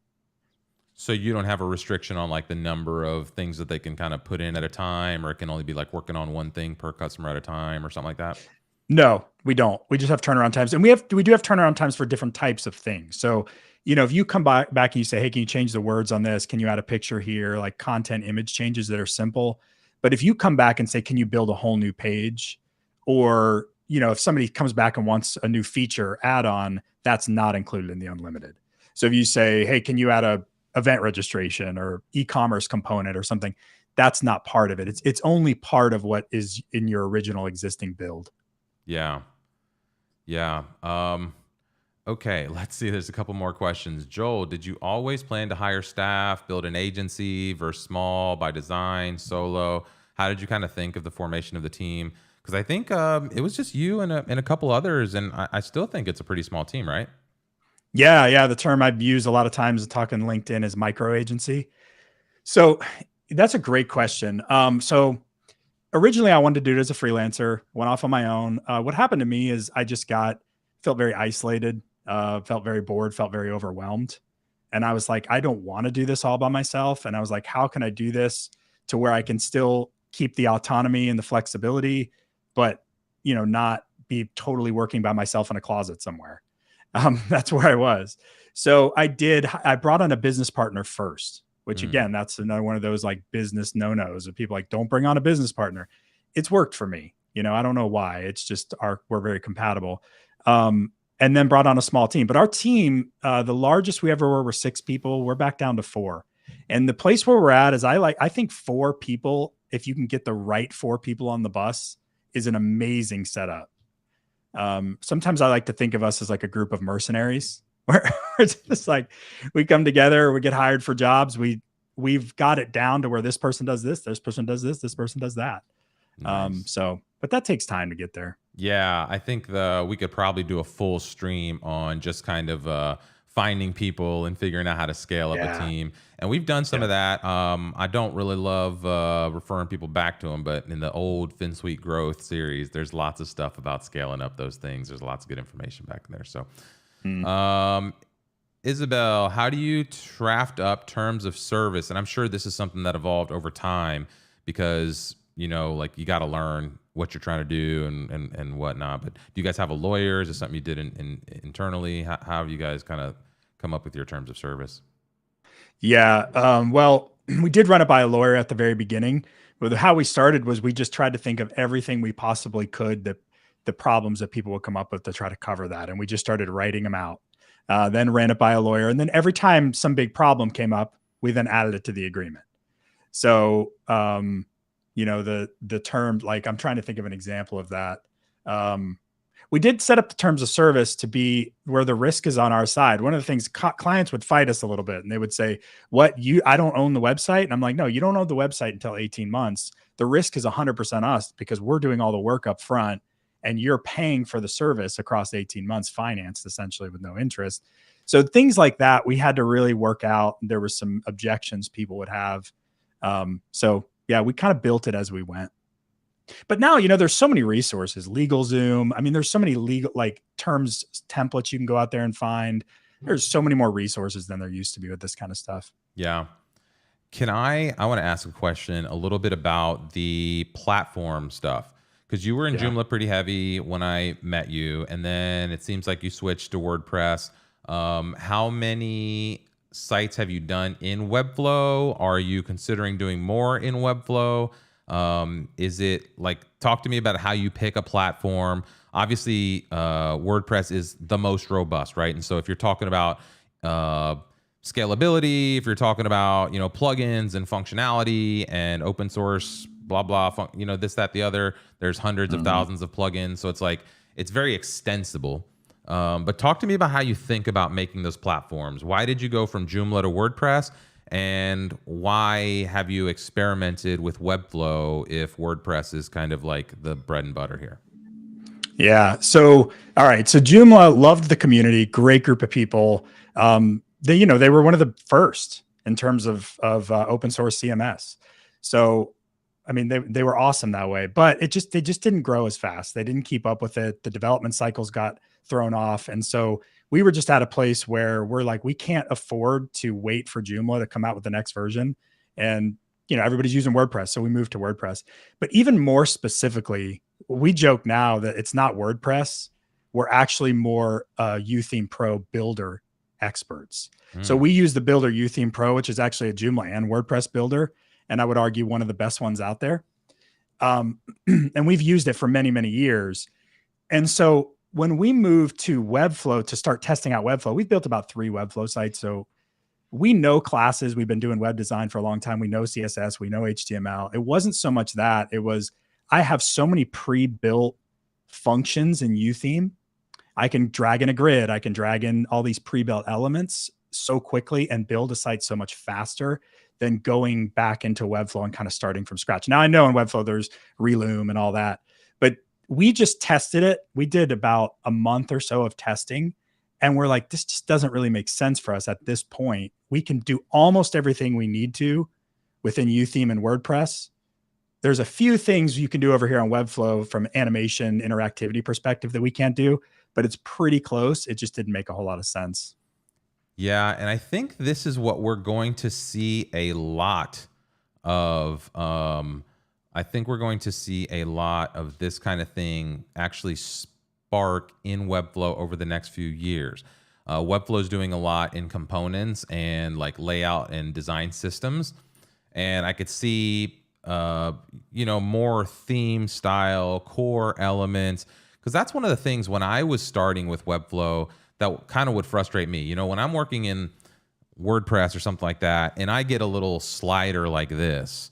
So you don't have a restriction on like the number of things that they can kind of put in at a time, or it can only be like working on one thing per customer at a time or something like that? No, we don't. We just have turnaround times, and we do have turnaround times for different types of things. So, you know, if you come back and you say, hey, can you change the words on this? Can you add a picture here? Like content image changes that are simple. But if you come back and say, can you build a whole new page? Or, you know, if somebody comes back and wants a new feature add-on, that's not included in the unlimited. So if you say, hey, can you add a event registration or e-commerce component or something, that's not part of it. It's only part of what is in your original existing build. Yeah. Yeah. Okay, let's see. There's a couple more questions. Joel, did you always plan to hire staff, build an agency versus small, by design, solo? How did you kind of think of the formation of the team? Because I think it was just you and a couple others, and I still think it's a pretty small team, right? Yeah. The term I've used a lot of times talking LinkedIn is micro agency. So that's a great question. So originally I wanted to do it as a freelancer, went off on my own. What happened to me is I just felt very isolated, felt very bored, felt very overwhelmed. And I was like, I don't want to do this all by myself. And I was like, how can I do this to where I can still keep the autonomy and the flexibility, but, you know, not be totally working by myself in a closet somewhere. That's where I was. So I brought on a business partner first, which again, that's another one of those like business no-nos of people like, don't bring on a business partner. It's worked for me. You know, I don't know why. It's just we're very compatible. And then brought on a small team. But our team, the largest we ever were 6 people. We're back down to 4. And the place where we're at is I think 4 people, if you can get the right 4 people on the bus, is an amazing setup. Sometimes I like to think of us as like a group of mercenaries where it's just like we come together, we get hired for jobs. We've got it down to where this person does this person does this person does that. Nice. But that takes time to get there. Yeah, I think we could probably do a full stream on just kind of finding people and figuring out how to scale up a team. And we've done some of that. I don't really love referring people back to them, but in the old FinSuite Growth series, there's lots of stuff about scaling up those things. There's lots of good information back in there. So, Isabel, how do you draft up terms of service? And I'm sure this is something that evolved over time because, you know, like you got to learn what you're trying to do and whatnot. But do you guys have a lawyer? Is it something you did internally? How have you guys kind of come up with your terms of service? Yeah. Well, we did run it by a lawyer at the very beginning. But how we started was we just tried to think of everything we possibly could, the problems that people would come up with to try to cover that. And we just started writing them out, then ran it by a lawyer. And then every time some big problem came up, we then added it to the agreement. So, you know, the term, like I'm trying to think of an example of that. we did set up the terms of service to be where the risk is on our side. One of the things clients would fight us a little bit, and they would say, I don't own the website. And I'm like, no, you don't own the website until 18 months. The risk is 100% us because we're doing all the work up front and you're paying for the service across 18 months, financed essentially with no interest. So things like that, we had to really work out. There were some objections people would have. So yeah, we kind of built it as we went. But now, there's so many resources, LegalZoom. I mean, there's so many legal terms templates you can go out there and find. There's so many more resources than there used to be with this kind of stuff. Yeah. I want to ask a question a little bit about the platform stuff, because you were in Joomla pretty heavy when I met you, and then it seems like you switched to WordPress. How many sites have you done in Webflow? Are you considering doing more in Webflow? Is it talk to me about how you pick a platform? Obviously, WordPress is the most robust, right? And so if you're talking about scalability, if you're talking about, plugins and functionality and open source, blah, blah, this, that, the other, there's hundreds of thousands of plugins. So it's very extensible. But talk to me about how you think about making those platforms. Why did you go from Joomla to WordPress? And why have you experimented with Webflow if WordPress is kind of like the bread and butter here? Yeah. So, all right. So Joomla loved the community, great group of people. They were one of the first in terms of open source CMS. So, I mean, they were awesome that way, but they just didn't grow as fast. They didn't keep up with it. The development cycles got thrown off. And so we were just at a place where we're like, we can't afford to wait for Joomla to come out with the next version. And, everybody's using WordPress. So we moved to WordPress. But even more specifically, we joke now that it's not WordPress. We're actually more UTheme Pro builder experts. So we use the builder UTheme Pro, which is actually a Joomla and WordPress builder. And I would argue one of the best ones out there. And we've used it for many, many years. And so when we moved to Webflow to start testing out Webflow, we've built about 3 Webflow sites. So we know classes. We've been doing web design for a long time. We know CSS. We know HTML. It wasn't so much that. It was, I have so many pre-built functions in UTheme. I can drag in a grid. I can drag in all these pre-built elements so quickly and build a site so much faster than going back into Webflow and kind of starting from scratch. Now, I know in Webflow there's Reloom and all that, but we just tested it. We did about a month or so of testing, and we're like, this just doesn't really make sense for us at this point. We can do almost everything we need to within UTheme and WordPress. There's a few things you can do over here on Webflow from animation, interactivity perspective that we can't do, but it's pretty close. It just didn't make a whole lot of sense. Yeah, and I think this is what we're going to see a lot of. I think we're going to see a lot of this kind of thing actually spark in Webflow over the next few years. Webflow is doing a lot in components and layout and design systems, and I could see more theme style core elements, because that's one of the things when I was starting with Webflow that kind of would frustrate me. When I'm working in WordPress or something like that, and I get a little slider like this,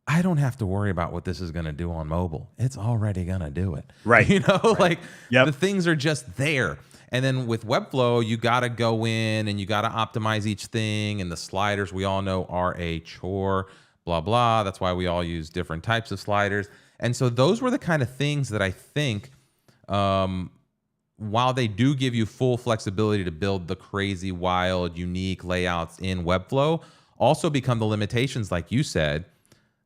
I don't have to worry about what this is going to do on mobile. It's already going to do it. Right. Right. Yep. The things are just there. And then with Webflow, you got to go in and you got to optimize each thing. And the sliders, we all know, are a chore, blah, blah. That's why we all use different types of sliders. And so those were the kind of things that I think, while they do give you full flexibility to build the crazy, wild, unique layouts in Webflow, also become the limitations, like you said,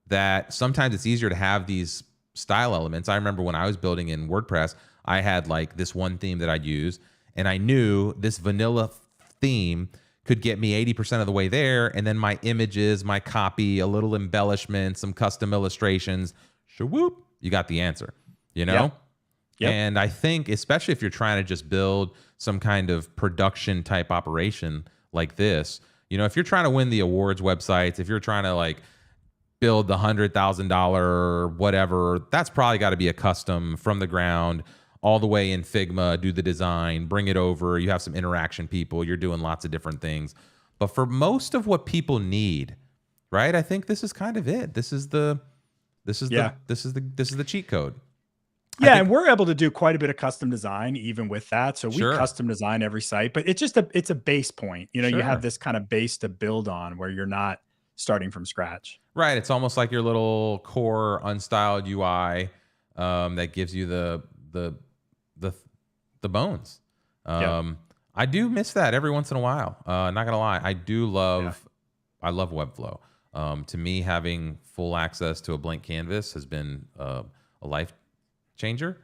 that sometimes it's easier to have these style elements. I remember when I was building in WordPress, I had this one theme that I'd use, and I knew this vanilla theme could get me 80% of the way there, and then my images, my copy, a little embellishment, some custom illustrations, shawhoop, you got the answer, Yep. And I think, especially if you're trying to just build some kind of production type operation like this, if you're trying to win the awards websites, if you're trying to build the $100,000 whatever, that's probably got to be a custom from the ground all the way in Figma, do the design, bring it over. You have some interaction people, you're doing lots of different things. But for most of what people need, right? I think this is kind of it. This is the cheat code. Yeah, and we're able to do quite a bit of custom design even with that. So we Sure. custom design every site, but it's just it's a base point. You Sure. have this kind of base to build on where you're not starting from scratch. Right. It's almost like your little core unstyled UI that gives you the bones. I do miss that every once in a while. Not gonna lie, I love Webflow. To me, having full access to a blank canvas has been a life changer.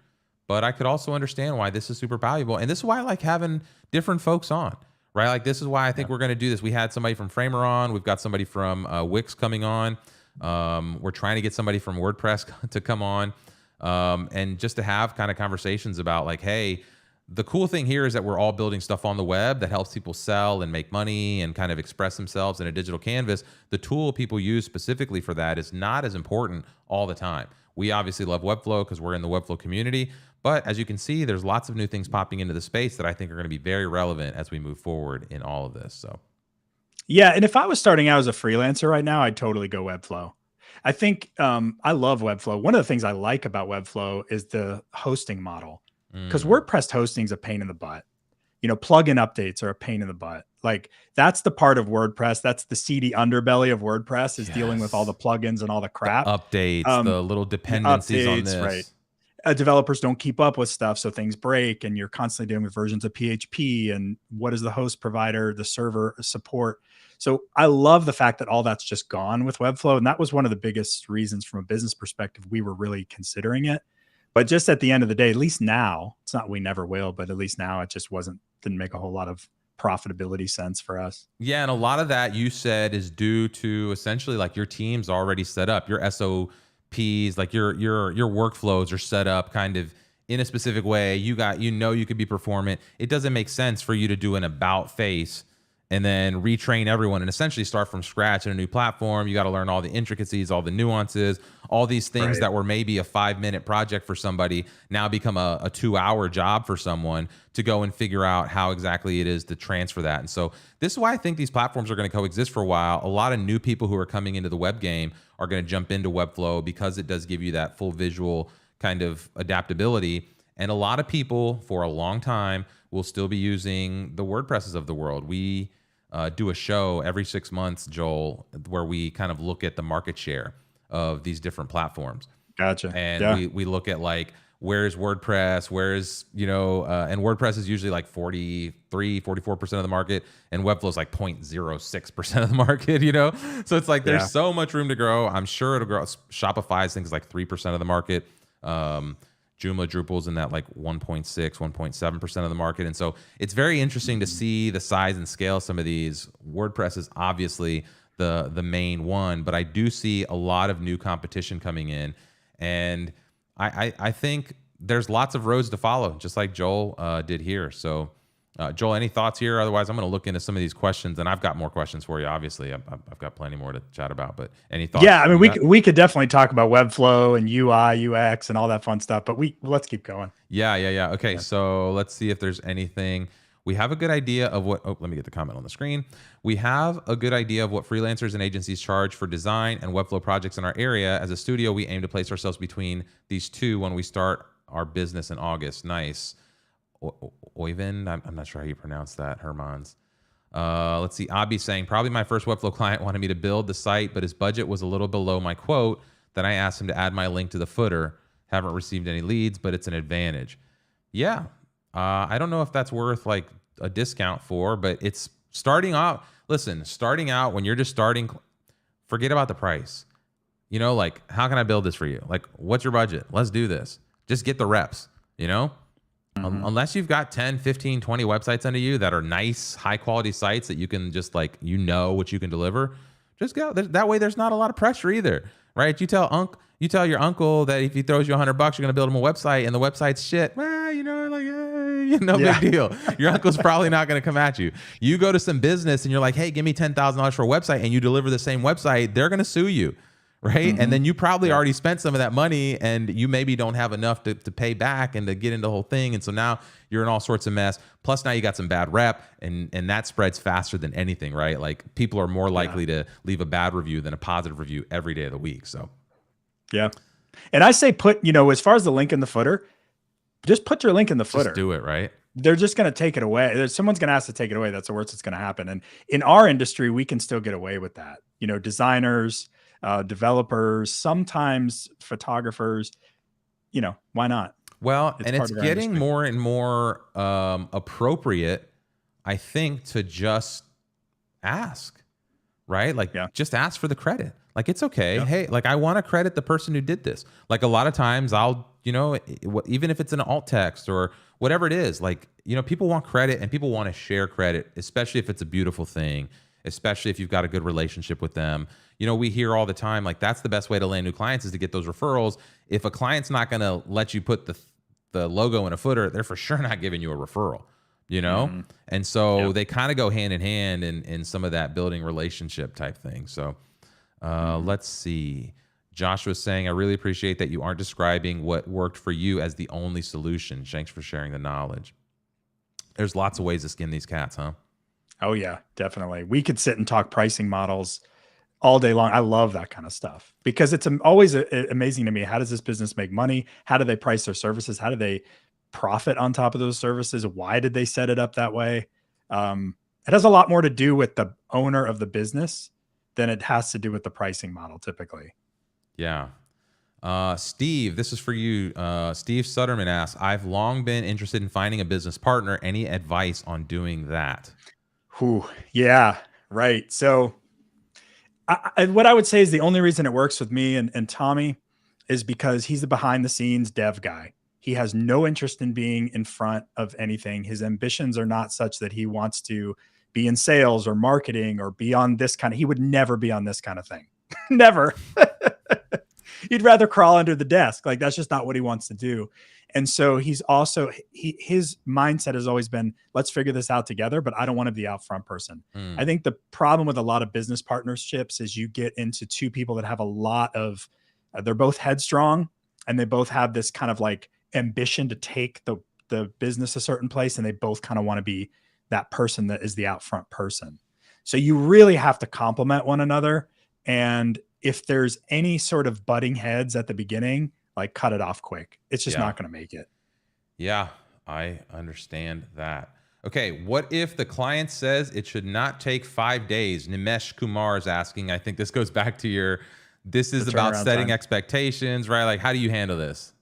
But I could also understand why this is super valuable, and this is why I like having different folks on. Right, like this is why I think we're going to do this. We had somebody from Framer on. We've got somebody from Wix coming on. We're trying to get somebody from WordPress to come on, and just to have kind of conversations about like, hey, the cool thing here is that we're all building stuff on the web that helps people sell and make money and kind of express themselves in a digital canvas. The tool people use specifically for that is not as important all the time. We obviously love Webflow because we're in the Webflow community. But as you can see, there's lots of new things popping into the space that I think are going to be very relevant as we move forward in all of this. So, yeah. And if I was starting out as a freelancer right now, I'd totally go Webflow. I think I love Webflow. One of the things I like about Webflow is the hosting model, because WordPress hosting is a pain in the butt. Plugin updates are a pain in the butt. Like that's the part of WordPress. That's the seedy underbelly of WordPress is dealing with all the plugins and all the crap. The updates, the little dependencies on this. Right. Developers don't keep up with stuff, so things break, and you're constantly dealing with versions of PHP and what is the host provider, the server support. So I love the fact that all that's just gone with Webflow, and that was one of the biggest reasons from a business perspective we were really considering it. But just at the end of the day, at least now, it's not we never will, but at least now it just didn't make a whole lot of profitability sense for us. Yeah, and a lot of that you said is due to essentially like your team's already set up, your SOPs, like your workflows are set up kind of in a specific way. You could be performant. It doesn't make sense for you to do an about face and then retrain everyone and essentially start from scratch in a new platform. You got to learn all the intricacies, all the nuances, all these things that were maybe a 5-minute project for somebody now become a 2-hour job for someone to go and figure out how exactly it is to transfer that. And so this is why I think these platforms are going to coexist for a while. A lot of new people who are coming into the web game are going to jump into Webflow because it does give you that full visual kind of adaptability. And a lot of people for a long time will still be using the WordPresses of the world. We do a show every 6 months, Joel, where we kind of look at the market share of these different platforms. Gotcha. And we look at like, where's WordPress, and WordPress is usually like 44% of the market, and Webflow is like 0.06% of the market, So it's like, there's so much room to grow. I'm sure it'll grow. Shopify's things like 3% of the market. Joomla, Drupal's in that like 1.6, 1.7% of the market. And so it's very interesting to see the size and scale of some of these. WordPress is obviously the main one, but I do see a lot of new competition coming in. And I think there's lots of roads to follow, just like Joel did here. So Joel, any thoughts here? Otherwise, I'm going to look into some of these questions, and I've got more questions for you. Obviously, I've got plenty more to chat about. But any thoughts? Yeah, I mean, we could definitely talk about Webflow and UI, UX, and all that fun stuff. But let's keep going. Yeah. Okay, so let's see if there's anything. We have a good idea of what. Oh, let me get the comment on the screen. We have a good idea of what freelancers and agencies charge for design and Webflow projects in our area. As a studio, we aim to place ourselves between these two when we start our business in August. Nice. Oyvind, I'm not sure how you pronounce that, Hermans. Let's see, Abby saying, probably my first Webflow client wanted me to build the site, but his budget was a little below my quote. Then I asked him to add my link to the footer. Haven't received any leads, but it's an advantage. Yeah, I don't know if that's worth like a discount for, but it's starting out. Listen, starting out when you're just starting, forget about the price. Like, how can I build this for you? Like, what's your budget? Let's do this. Just get the reps, Unless you've got 10, 15, 20 websites under you that are nice, high quality sites that you can just like, what you can deliver, just go. That way there's not a lot of pressure either, right? You tell your uncle that if he throws you $100, you're going to build him a website and the website's shit. Big deal. Your uncle's probably not going to come at you. You go to some business and you're like, hey, give me $10,000 for a website, and you deliver the same website, they're going to sue you. Right. And then you probably already spent some of that money, and you maybe don't have enough to pay back and to get into the whole thing. And so now you're in all sorts of mess. Plus now you got some bad rep, and that spreads faster than anything. Right. Like, people are more likely to leave a bad review than a positive review every day of the week. So, yeah. And I say put, as far as the link in the footer, just put your link in the footer. Just do it, right? They're just going to take it away. Someone's going to ask to take it away. That's the worst that's going to happen. And in our industry, we can still get away with that. Designers, developers, sometimes photographers, why not? Well, and it's getting more and more appropriate, I think, to just ask, right? Like, just ask for the credit. Like, it's okay. Hey, like, I want to credit the person who did this. Like, a lot of times I'll, even if it's an alt text or whatever it is, like, people want credit and people want to share credit, especially if it's a beautiful thing, especially if you've got a good relationship with them. We hear all the time, like, that's the best way to land new clients is to get those referrals. If a client's not going to let you put the logo in a footer, they're for sure not giving you a referral, And so they kind of go hand in hand in some of that building relationship type thing. So let's see. Joshua's saying, I really appreciate that you aren't describing what worked for you as the only solution. Thanks for sharing the knowledge. There's lots of ways to skin these cats, huh? Oh, yeah, definitely. We could sit and talk pricing models all day long. I love that kind of stuff because it's always amazing to me. How does this business make money? How do they price their services? How do they profit on top of those services? Why did they set it up that way? It has a lot more to do with the owner of the business than it has to do with the pricing model typically. Yeah. Steve, this is for you. Steve Sutterman asks, I've long been interested in finding a business partner. Any advice on doing that? Yeah, right. So what I would say is the only reason it works with me and Tommy is because he's the behind the scenes dev guy. He has no interest in being in front of anything. His ambitions are not such that he wants to be in sales or marketing or be on this kind of, he would never be on this kind of thing. Never. He'd rather crawl under the desk. Like, that's just not what he wants to do. And so he's also, his mindset has always been, let's figure this out together, but I don't want to be the out front person. I think the problem with a lot of business partnerships is you get into two people that have a lot of, they're both headstrong and they both have this kind of like ambition to take the business a certain place. And they both kind of want to be that person that is the out front person. So you really have to complement one another. And if there's any sort of butting heads at the beginning, like, cut it off quick. It's just not going to make it. Yeah, I understand that. Okay, what if the client says it should not take 5 days? Nimesh Kumar is asking. I think this goes back to this is about setting expectations, right? Like, how do you handle this?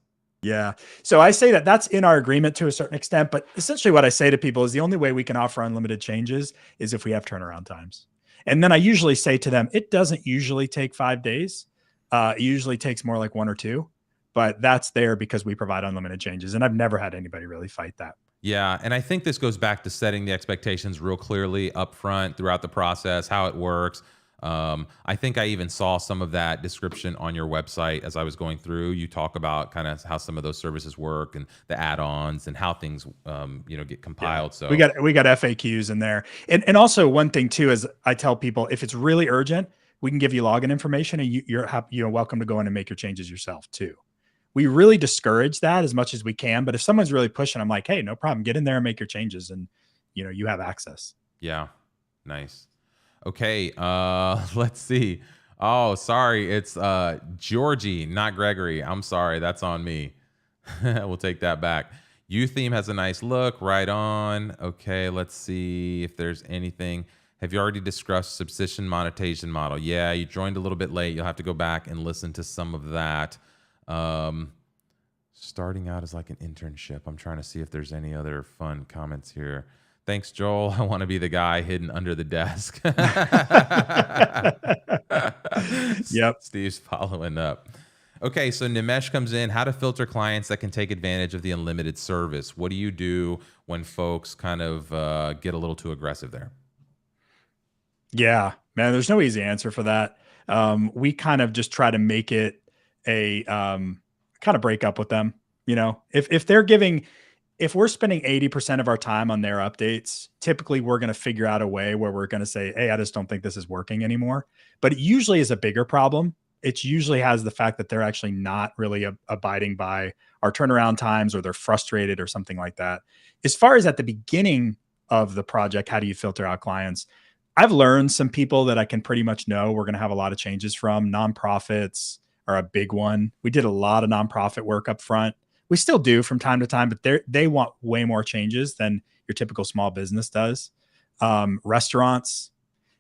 Yeah. So I say that's in our agreement to a certain extent, but essentially what I say to people is the only way we can offer unlimited changes is if we have turnaround times. And then I usually say to them, it doesn't usually take 5 days. It usually takes more like 1 or 2, but that's there because we provide unlimited changes. And I've never had anybody really fight that. Yeah. And I think this goes back to setting the expectations real clearly up front throughout the process, how it works. I think I even saw some of that description on your website as I was going through. You talk about kind of how some of those services work and the add-ons and how things, get compiled. Yeah. So we got FAQs in there. And also one thing too, is I tell people, if it's really urgent, we can give you login information and you're welcome to go in and make your changes yourself too. We really discourage that as much as we can. But if someone's really pushing, I'm like, hey, no problem. Get in there and make your changes. And you have access. Yeah. Nice. Okay, let's see. Oh, sorry. It's Georgie, not Gregory. I'm sorry. That's on me. We'll take that back. UTheme has a nice look. Right on. Okay, let's see if there's anything. Have you already discussed subscription monetization model? Yeah, you joined a little bit late. You'll have to go back and listen to some of that. Starting out as like an internship. I'm trying to see if there's any other fun comments here. Thanks, Joel. I want to be the guy hidden under the desk. Yep. Steve's following up. Okay, so Nimesh comes in. How to filter clients that can take advantage of the unlimited service. What do you do when folks kind of get a little too aggressive there? Yeah, man, there's no easy answer for that. We kind of just try to make it a kind of break up with them. If we're spending 80% of our time on their updates, typically we're going to figure out a way where we're going to say, hey, I just don't think this is working anymore. But it usually is a bigger problem. It usually has the fact that they're actually not really abiding by our turnaround times, or they're frustrated or something like that. As far as at the beginning of the project, how do you filter out clients? I've learned some people that I can pretty much know we're going to have a lot of changes from, nonprofits, are a big one. We did a lot of nonprofit work up front. We still do from time to time, but they want way more changes than your typical small business does. Restaurants,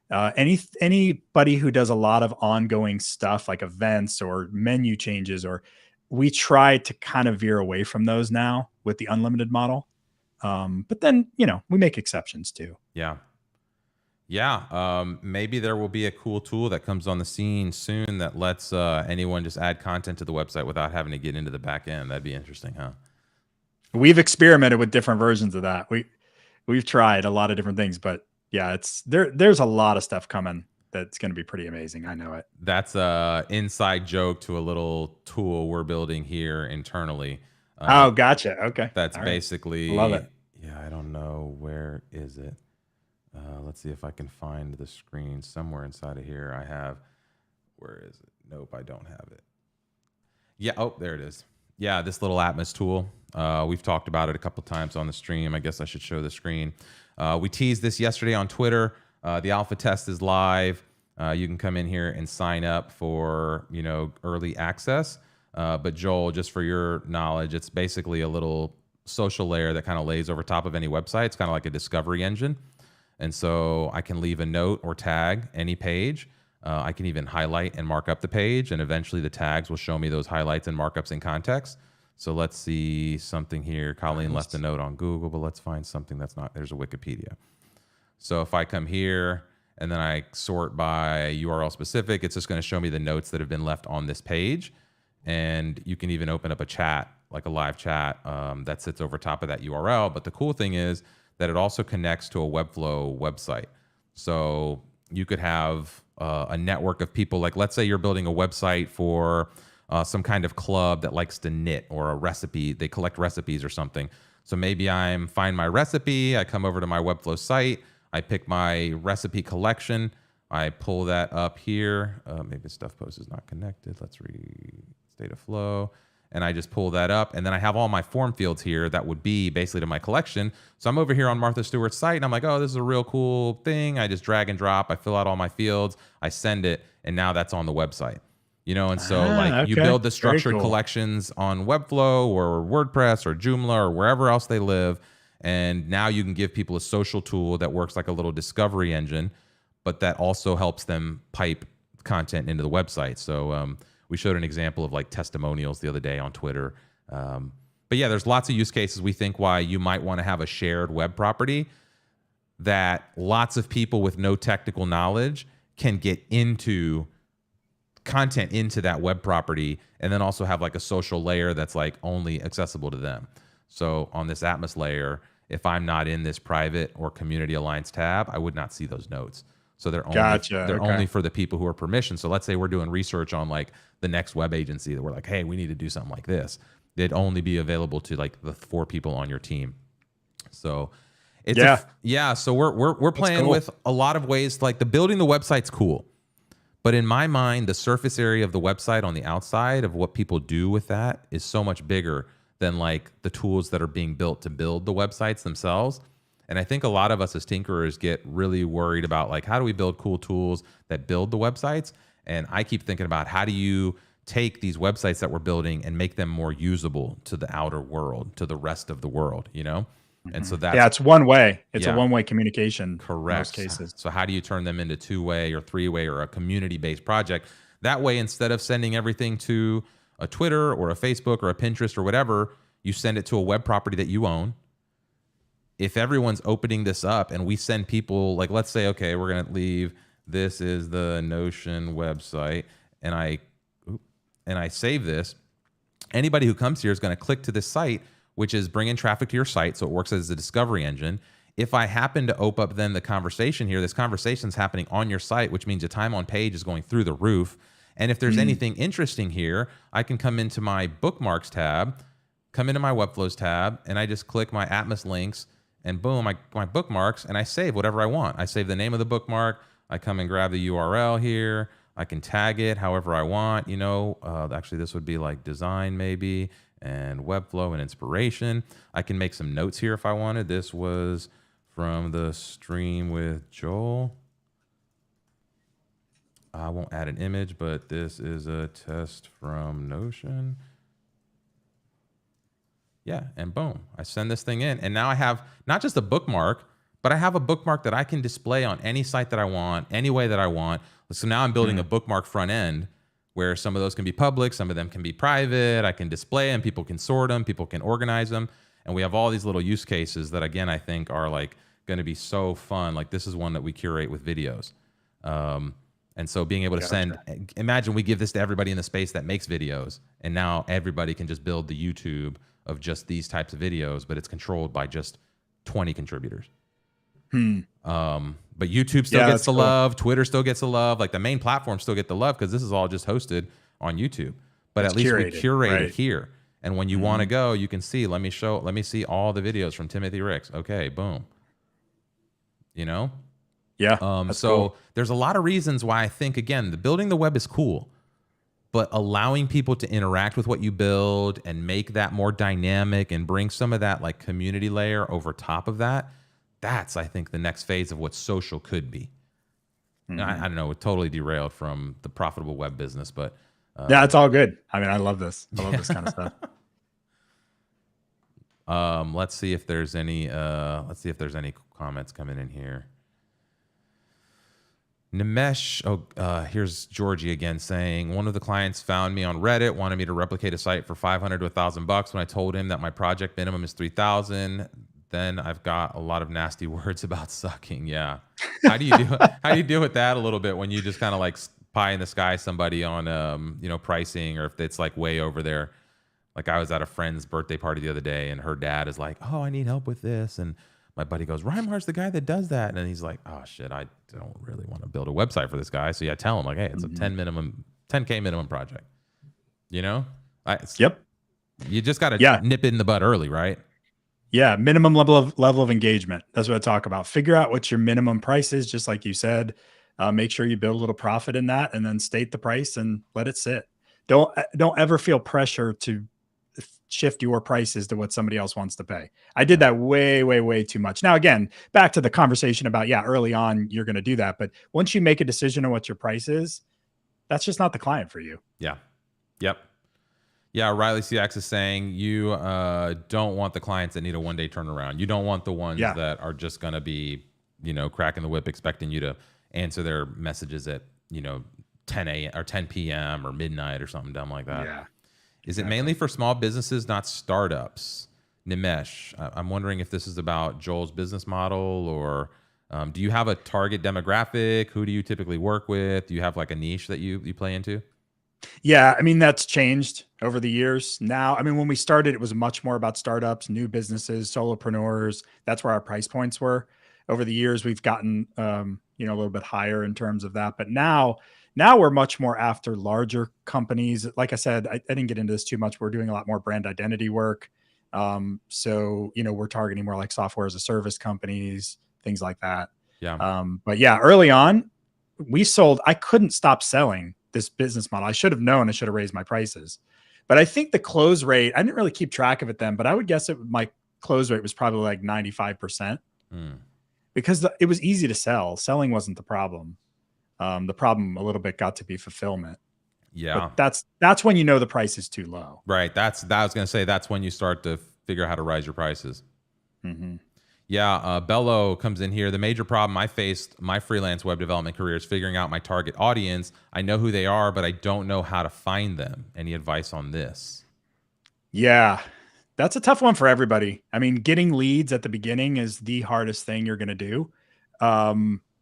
anybody who does a lot of ongoing stuff like events or menu changes, or we try to kind of veer away from those now with the unlimited model. But then, we make exceptions too. Yeah. Maybe there will be a cool tool that comes on the scene soon that lets anyone just add content to the website without having to get into the back end. That'd be interesting, huh? We've experimented with different versions of that. We've tried a lot of different things, but yeah, there's a lot of stuff coming that's going to be pretty amazing. I know it. That's a inside joke to a little tool we're building here internally. Oh, gotcha. Okay. That's basically, love it. Yeah, I don't know. Where is it? Let's see if I can find the screen somewhere inside of here. Where is it? Nope, I don't have it. Yeah, oh, there it is. Yeah, this little Atmos tool. We've talked about it a couple times on the stream. I guess I should show the screen. We teased this yesterday on Twitter. The alpha test is live. You can come in here and sign up for, early access. But Joel, just for your knowledge, it's basically a little social layer that kind of lays over top of any website. It's kind of like a discovery engine. And so I can leave a note or tag any page. I can even highlight and mark up the page, and eventually the tags will show me those highlights and markups in context. So let's see something here. Colleen left a note on Google, but let's find something that's not. There's a Wikipedia. So if I come here and then I sort by URL specific, it's just going to show me the notes that have been left on this page. And you can even open up a chat, like a live chat that sits over top of that URL. But the cool thing is that it also connects to a Webflow website. So you could have a network of people, like let's say you're building a website for some kind of club that likes to knit, or a recipe, they collect recipes or something. So maybe find my recipe, I come over to my Webflow site, I pick my recipe collection, I pull that up here. Maybe stuff post is not connected. Let's state of flow. And I just pull that up, and then I have all my form fields here that would be basically to my collection. So I'm over here on Martha Stewart's site, and I'm like, oh, this is a real cool thing. I just drag and drop. I fill out all my fields. I send it, and now that's on the website. And so you build the structured collections on Webflow or WordPress or Joomla or wherever else they live, and now you can give people a social tool that works like a little discovery engine, but that also helps them pipe content into the website. So we showed an example of like testimonials the other day on Twitter. But yeah, there's lots of use cases we think why you might want to have a shared web property that lots of people with no technical knowledge can get into content into that web property, and then also have like a social layer that's like only accessible to them. So on this Atmos layer, if I'm not in this private or community alliance tab, I would not see those notes. So they're only for the people who are permissioned. So let's say we're doing research on like the next web agency that we're like, hey, we need to do something like this. They'd only be available to like the 4 people on your team. So it's so we're playing with a lot of ways. Like the building the website's cool, but in my mind, the surface area of the website on the outside of what people do with that is so much bigger than like the tools that are being built to build the websites themselves. And I think a lot of us as tinkerers get really worried about like, how do we build cool tools that build the websites? And I keep thinking about, how do you take these websites that we're building and make them more usable to the outer world, to the rest of the world, And so that's, it's one way. It's a one-way communication. Correct. In most cases. So how do you turn them into 2-way or 3-way or a community-based project? That way, instead of sending everything to a Twitter or a Facebook or a Pinterest or whatever, you send it to a web property that you own. If everyone's opening this up and we send people, like, let's say, okay, we're going to leave, this is the Notion website, and I save this, anybody who comes here is going to click to this site, which is bringing traffic to your site. So it works as a discovery engine. If I happen to open up then the conversation here, this conversation's happening on your site, which means your time on page is going through the roof. And if there's anything interesting here, I can come into my bookmarks tab, come into my Webflows tab, and I just click my Atmos links, and boom, my bookmarks, and I save whatever I want. I save the name of the bookmark. I come and grab the URL here. I can tag it however I want. Actually, this would be like design maybe, and Webflow and inspiration. I can make some notes here if I wanted. This was from the stream with Joel. I won't add an image, but this is a test from Notion. Yeah, and boom, I send this thing in. And now I have not just a bookmark, but I have a bookmark that I can display on any site that I want, any way that I want. So now I'm building a bookmark front end where some of those can be public, some of them can be private. I can display them, people can sort them, people can organize them. And we have all these little use cases that, again, I think are like going to be so fun. Like this is one that we curate with videos. And so being able to send, imagine we give this to everybody in the space that makes videos, and now everybody can just build the YouTube of just these types of videos, but it's controlled by just 20 contributors. But YouTube still gets the love, Twitter still gets the love, like the main platforms still get the love because this is all just hosted on YouTube. But at least we curate it here. And when you want to go, you can see, let me see all the videos from Timothy Ricks. Okay, boom. You know? Yeah. So there's a lot of reasons why I think, again, the building the web is cool, but allowing people to interact with what you build and make that more dynamic and bring some of that like community layer over top of that, that's, I think, the next phase of what social could be. I don't know, it totally derailed from the profitable web business, but yeah, it's all good. I mean, I love this. I love this kind of stuff. Let's see if there's any comments coming in here. Nimesh, here's Georgie again saying, one of the clients found me on Reddit, wanted me to replicate a site for $500 to $1,000 when I told him that my project minimum is $3,000. Then I've got a lot of nasty words about sucking. Yeah. How do you deal with that a little bit when you just kind of like pie in the sky somebody on, pricing, or if it's like way over there? Like I was at a friend's birthday party the other day and her dad is like, oh, I need help with this. And my buddy goes, Reimar's the guy that does that. And he's like, oh shit, I don't really want to build a website for this guy. So yeah, tell him like, hey, it's a 10K minimum project. Yep. You just got to nip it in the bud early, right? Yeah. Minimum level of engagement. That's what I talk about. Figure out what your minimum price is, just like you said. Make sure you build a little profit in that, and then state the price and let it sit. Don't ever feel pressure to shift your prices to what somebody else wants to pay. I did that way too much. Now, again, back to the conversation about, early on, you're going to do that. But once you make a decision on what your price is, that's just not the client for you. Yeah. Yep. Yeah. Riley CX is saying you don't want the clients that need a one-day turnaround. You don't want the ones that are just going to be, cracking the whip, expecting you to answer their messages at, 10 a.m. or 10 p.m. or midnight or something dumb like that. Yeah. Is it mainly for small businesses, not startups? Nimesh, I'm wondering if this is about Joel's business model, or do you have a target demographic? Who do you typically work with? Do you have like a niche that you play into? Yeah, I mean, that's changed over the years. Now, I mean, when we started, it was much more about startups, new businesses, solopreneurs. That's where our price points were. Over the years, we've gotten, a little bit higher in terms of that. But now we're much more after larger companies. Like I said, I didn't get into this too much. We're doing a lot more brand identity work. So, we're targeting more like software as a service companies, things like that. Yeah. But yeah, early on, I couldn't stop selling this business model. I should have known. I should have raised my prices. But I think the close rate, I didn't really keep track of it then, but I would guess my close rate was probably like 95%. Because it was easy to sell. Selling wasn't the problem. The problem a little bit got to be fulfillment. Yeah. But that's when the price is too low. Right. I was going to say, that's when you start to figure out how to raise your prices. Yeah. Bello comes in here. The major problem I faced my freelance web development career is figuring out my target audience. I know who they are, but I don't know how to find them. Any advice on this? Yeah. That's a tough one for everybody. I mean, getting leads at the beginning is the hardest thing you're going to do.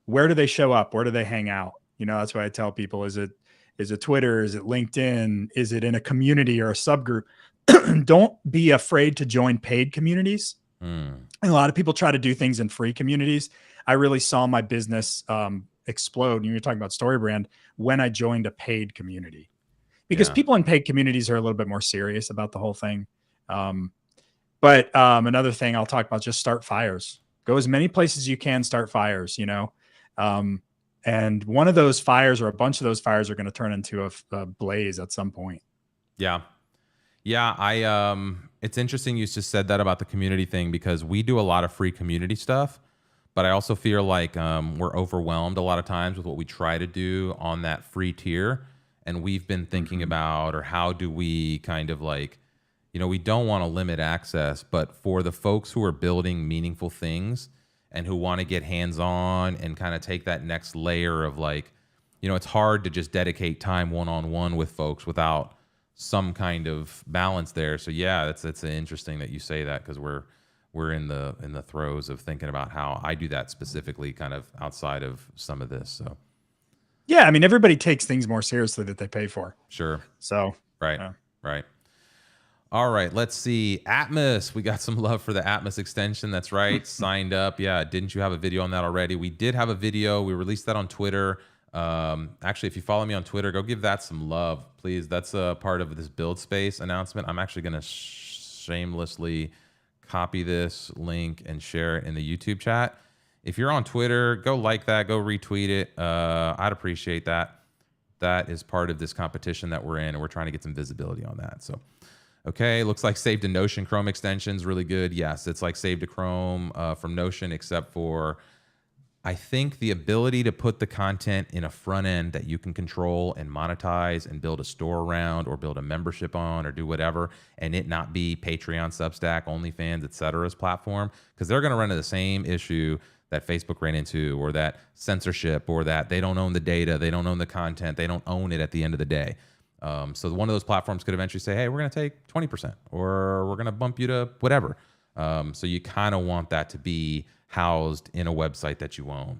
Where do they show up? Where do they hang out? That's why I tell people, is it Twitter? Is it LinkedIn? Is it in a community or a subgroup? Don't be afraid to join paid communities. And a lot of people try to do things in free communities. I really saw my business explode. You're talking about Storybrand when I joined a paid community, because people in paid communities are a little bit more serious about the whole thing. But another thing I'll talk about, just start fires. Go as many places as you can, start fires, and one of those fires or a bunch of those fires are going to turn into a blaze at some point. Yeah. Yeah. It's interesting you just said that about the community thing, because we do a lot of free community stuff, but I also feel like we're overwhelmed a lot of times with what we try to do on that free tier. And we've been thinking about, or how do we kind of like, we don't want to limit access, but for the folks who are building meaningful things and who want to get hands-on and kind of take that next layer of like, it's hard to just dedicate time one-on-one with folks without some kind of balance there. So yeah, it's interesting that you say that, because we're in the throes of thinking about how I do that specifically kind of outside of some of this. So yeah, I mean, everybody takes things more seriously that they pay for. Sure. So right. All right, let's see. Atmos, we got some love for the Atmos extension. That's right. Signed up. Yeah, didn't you have a video on that already? We did have a video. We released that on Twitter. Actually, if you follow me on Twitter, go give that some love, please. That's a part of this build space announcement. I'm actually going to shamelessly copy this link and share it in the YouTube chat. If you're on Twitter, go like that, go retweet it. I'd appreciate that. That is part of this competition that we're in, and we're trying to get some visibility on that. So, okay, looks like Save to Notion Chrome extensions, really good. Yes, it's like Save to Chrome from Notion, except for I think the ability to put the content in a front end that you can control and monetize and build a store around, or build a membership on, or do whatever, and it not be Patreon, Substack, OnlyFans, etc.'s platform, because they're going to run into the same issue that Facebook ran into, or that censorship, or that they don't own the data, they don't own the content, they don't own it at the end of the day. So one of those platforms could eventually say, hey, we're going to take 20%, or we're going to bump you to whatever. So you kind of want that to be housed in a website that you own.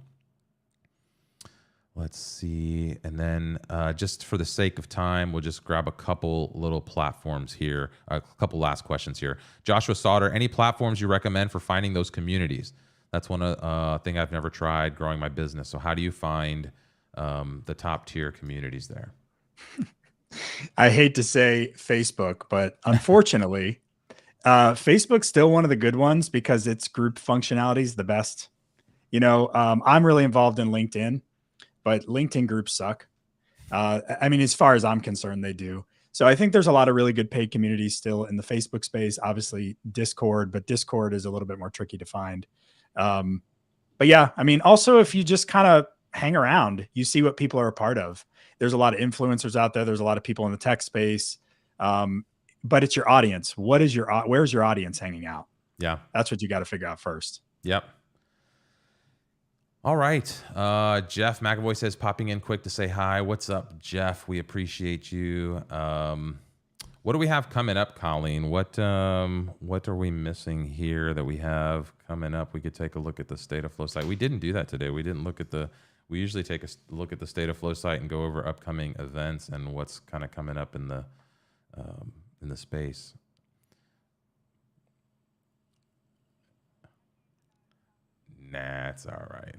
Let's see. And then just for the sake of time, we'll just grab a couple little platforms here, a couple last questions here. Joshua Sauter, any platforms you recommend for finding those communities? That's one thing I've never tried growing my business. So how do you find the top tier communities there? I hate to say Facebook, but unfortunately, Facebook's still one of the good ones because its group functionality is the best. I'm really involved in LinkedIn, but LinkedIn groups suck. I mean, as far as I'm concerned, they do. So I think there's a lot of really good paid communities still in the Facebook space. Obviously Discord, but Discord is a little bit more tricky to find. But yeah, I mean, also if you just kind of hang around, you see what people are a part of. There's a lot of influencers out there. There's a lot of people in the tech space. But it's your audience. Where's your audience hanging out? Yeah. That's what you got to figure out first. Yep. All right. Jeff McAvoy says, popping in quick to say hi. What's up, Jeff? We appreciate you. What do we have coming up, Colleen? What are we missing here that we have coming up? We could take a look at the State of Flow site. We didn't do that today. We didn't look at we usually take a look at the State of Flow site and go over upcoming events and what's kind of coming up in the space. Nah, it's all right.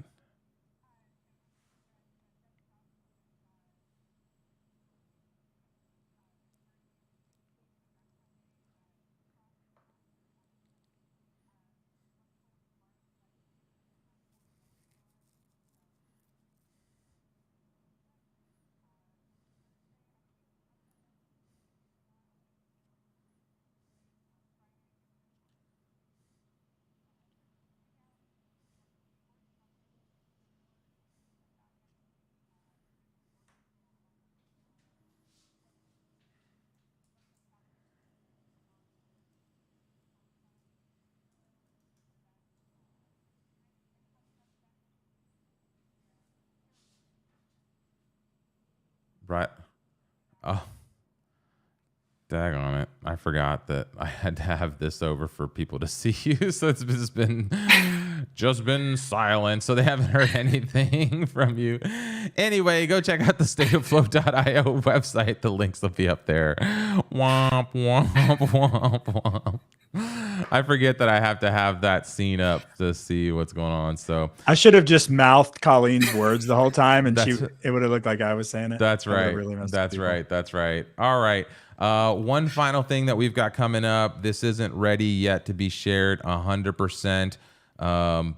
Right. Oh, daggone it. I forgot that I had to have this over for people to see you. So it's just been silent. So they haven't heard anything from you. Anyway, go check out the stateofflow.io website. The links will be up there. Womp, womp, womp, womp. I forget that I have to have that scene up to see what's going on. So I should have just mouthed Colleen's words the whole time, and it would have looked like I was saying it. That's right. Really that's right. That's right. All right. One final thing that we've got coming up. This isn't ready yet to be shared 100%,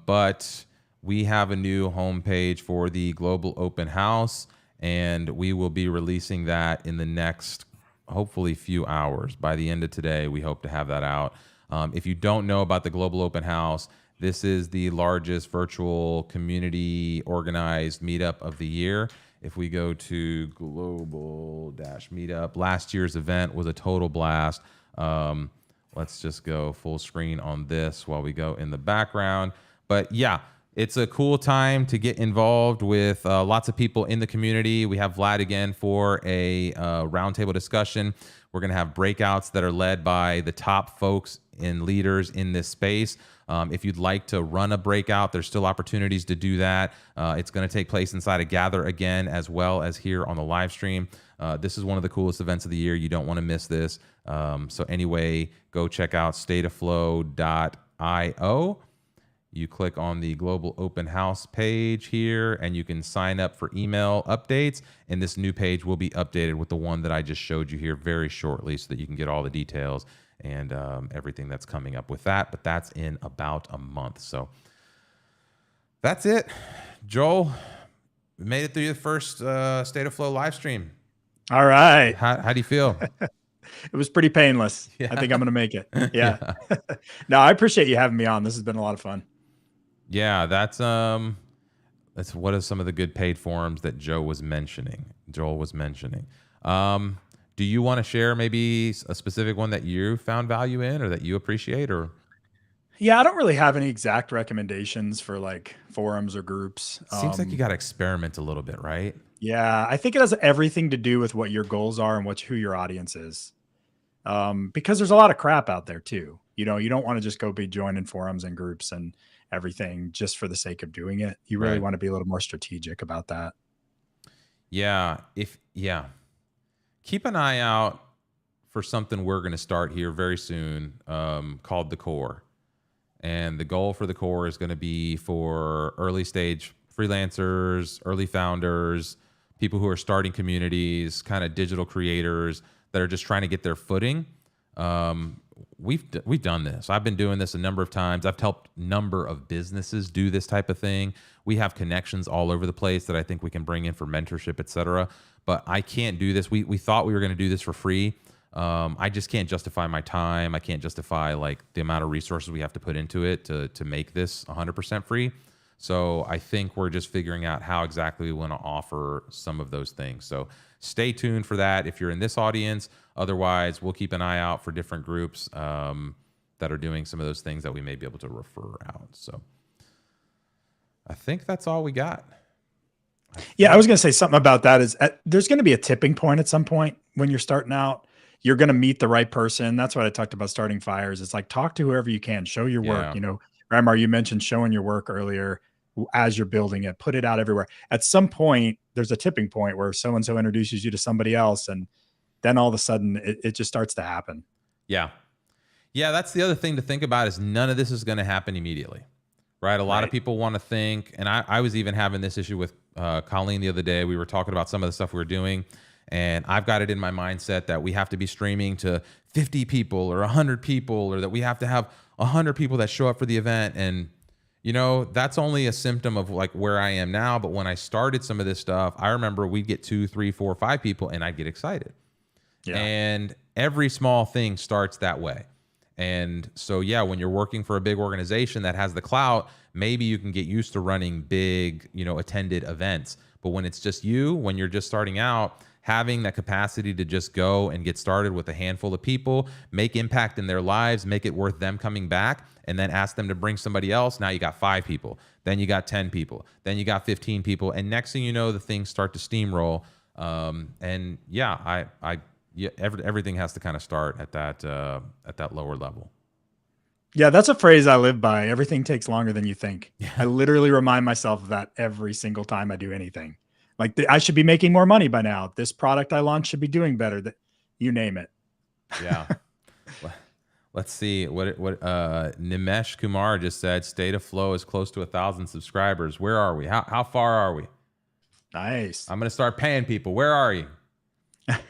but we have a new homepage for the Global Open House, and we will be releasing that in the next, hopefully, few hours. By the end of today, we hope to have that out. If you don't know about the Global Open House, This is the largest virtual community organized meetup of the year. If we go to global-meetup, last year's event was a total blast. Let's just go full screen on this while we go in the background. But yeah, it's a cool time to get involved with lots of people in the community. We have Vlad again for a roundtable discussion. We're going to have breakouts that are led by the top folks and leaders in this space. If you'd like to run a breakout, there's still opportunities to do that. It's going to take place inside of Gather again, as well as here on the live stream. This is one of the coolest events of the year. You don't want to miss this. So anyway, go check out stateofflow.io. You click on the global open house page here, and you can sign up for email updates. And this new page will be updated with the one that I just showed you here very shortly, so that you can get all the details and everything that's coming up with that. But that's in about a month. So that's it. Joel, we made it through the first State of Flow live stream. All right. How do you feel? It was pretty painless. Yeah. I think I'm going to make it. Yeah. No, I appreciate you having me on. This has been a lot of fun. Yeah, that's what are some of the good paid forums that Joel was mentioning. Do you want to share maybe a specific one that you found value in or that you appreciate? Or yeah, I don't really have any exact recommendations for like forums or groups. Seems like you got to experiment a little bit, right? Yeah, I think it has everything to do with what your goals are and who your audience is. Because there's a lot of crap out there too. You know, you don't want to just go be joining forums and groups and everything just for the sake of doing it. You really want to be a little more strategic about that. Yeah. Keep an eye out for something we're going to start here very soon, called The Core. And the goal for The Core is going to be for early stage freelancers, early founders, people who are starting communities, kind of digital creators that are just trying to get their footing. We've done this. I've been doing this a number of times. I've helped a number of businesses do this type of thing. We have connections all over the place that I think we can bring in for mentorship, et cetera. But I can't do this. We thought we were going to do this for free. I just can't justify my time. I can't justify like the amount of resources we have to put into it to make this 100% free. So I think we're just figuring out how exactly we want to offer some of those things. So stay tuned for that if you're in this audience. Otherwise, we'll keep an eye out for different groups that are doing some of those things that we may be able to refer out. So I think that's all we got. Yeah, I was going to say something about that is there's going to be a tipping point at some point when you're starting out. You're going to meet the right person. That's what I talked about starting fires. It's like, talk to whoever you can, show your work. You know, Ramar, you mentioned showing your work earlier as you're building it, put it out everywhere. At some point, there's a tipping point where so-and-so introduces you to somebody else. And then all of a sudden it just starts to happen. Yeah. Yeah. That's the other thing to think about is none of this is going to happen immediately, right? A lot of people want to think, and I was even having this issue with Colleen the other day. We were talking about some of the stuff we were doing, and I've got it in my mindset that we have to be streaming to 50 people or 100 people, or that we have to have 100 people that show up for the event. And, you know, that's only a symptom of like where I am now. But when I started some of this stuff, I remember we'd get 2, 3, 4, 5 people and I'd get excited. Yeah. And every small thing starts that way. And so, yeah, when you're working for a big organization that has the clout, maybe you can get used to running big, you know, attended events. But when it's just you, when you're just starting out, having that capacity to just go and get started with a handful of people, make impact in their lives, make it worth them coming back, and then ask them to bring somebody else. Now you got 5 people, then you got 10 people, then you got 15 people. And next thing you know, the things start to steamroll. And yeah, everything has to kind of start at that lower level. Yeah, that's a phrase I live by. Everything takes longer than you think. Yeah. I literally remind myself of that every single time I do anything. Like I should be making more money by now. This product I launched should be doing better. That you name it. Yeah. Let's see what Nimesh Kumar just said. State of Flow is close to 1,000 subscribers. Where are we? How far are we? Nice. I'm gonna start paying people. Where are you?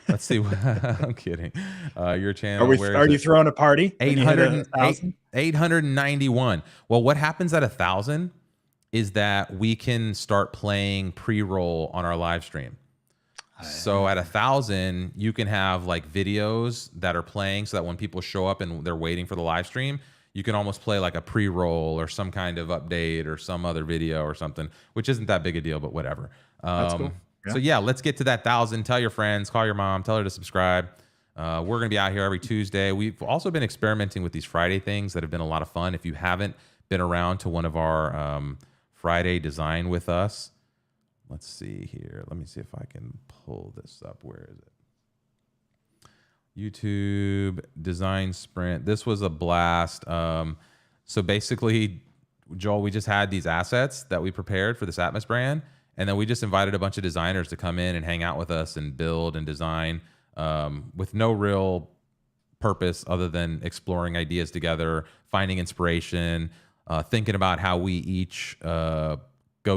Let's see. I'm kidding. Your channel. Are you throwing a party? 891. Well, what happens at 1,000 is that we can start playing pre-roll on our live stream. So at 1,000, you can have like videos that are playing so that when people show up and they're waiting for the live stream, you can almost play like a pre-roll or some kind of update or some other video or something, which isn't that big a deal, but whatever. That's cool. Yeah. So yeah, let's get to that 1,000. Tell your friends, call your mom, tell her to subscribe. We're going to be out here every Tuesday. We've also been experimenting with these Friday things that have been a lot of fun. If you haven't been around to one of our Friday Design with Us, let's see here. Let me see if I can pull this up. Where is it? YouTube Design Sprint. This was a blast. So basically, Joel, we just had these assets that we prepared for this Atmos brand, and then we just invited a bunch of designers to come in and hang out with us and build and design with no real purpose other than exploring ideas together, finding inspiration, thinking about how we each go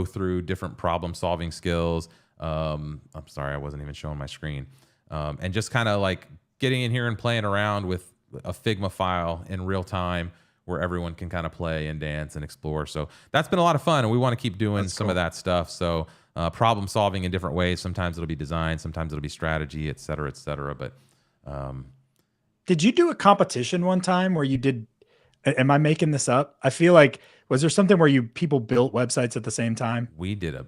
through different problem-solving skills. I'm sorry, I wasn't even showing my screen. And just kind of like getting in here and playing around with a Figma file in real time where everyone can kind of play and dance and explore. So that's been a lot of fun, and we want to keep doing some of that stuff. So problem solving in different ways. Sometimes it'll be design, sometimes it'll be strategy, et cetera, et cetera. But did you do a competition one time where you did, am I making this up? I feel like, was there something where people built websites at the same time? We did a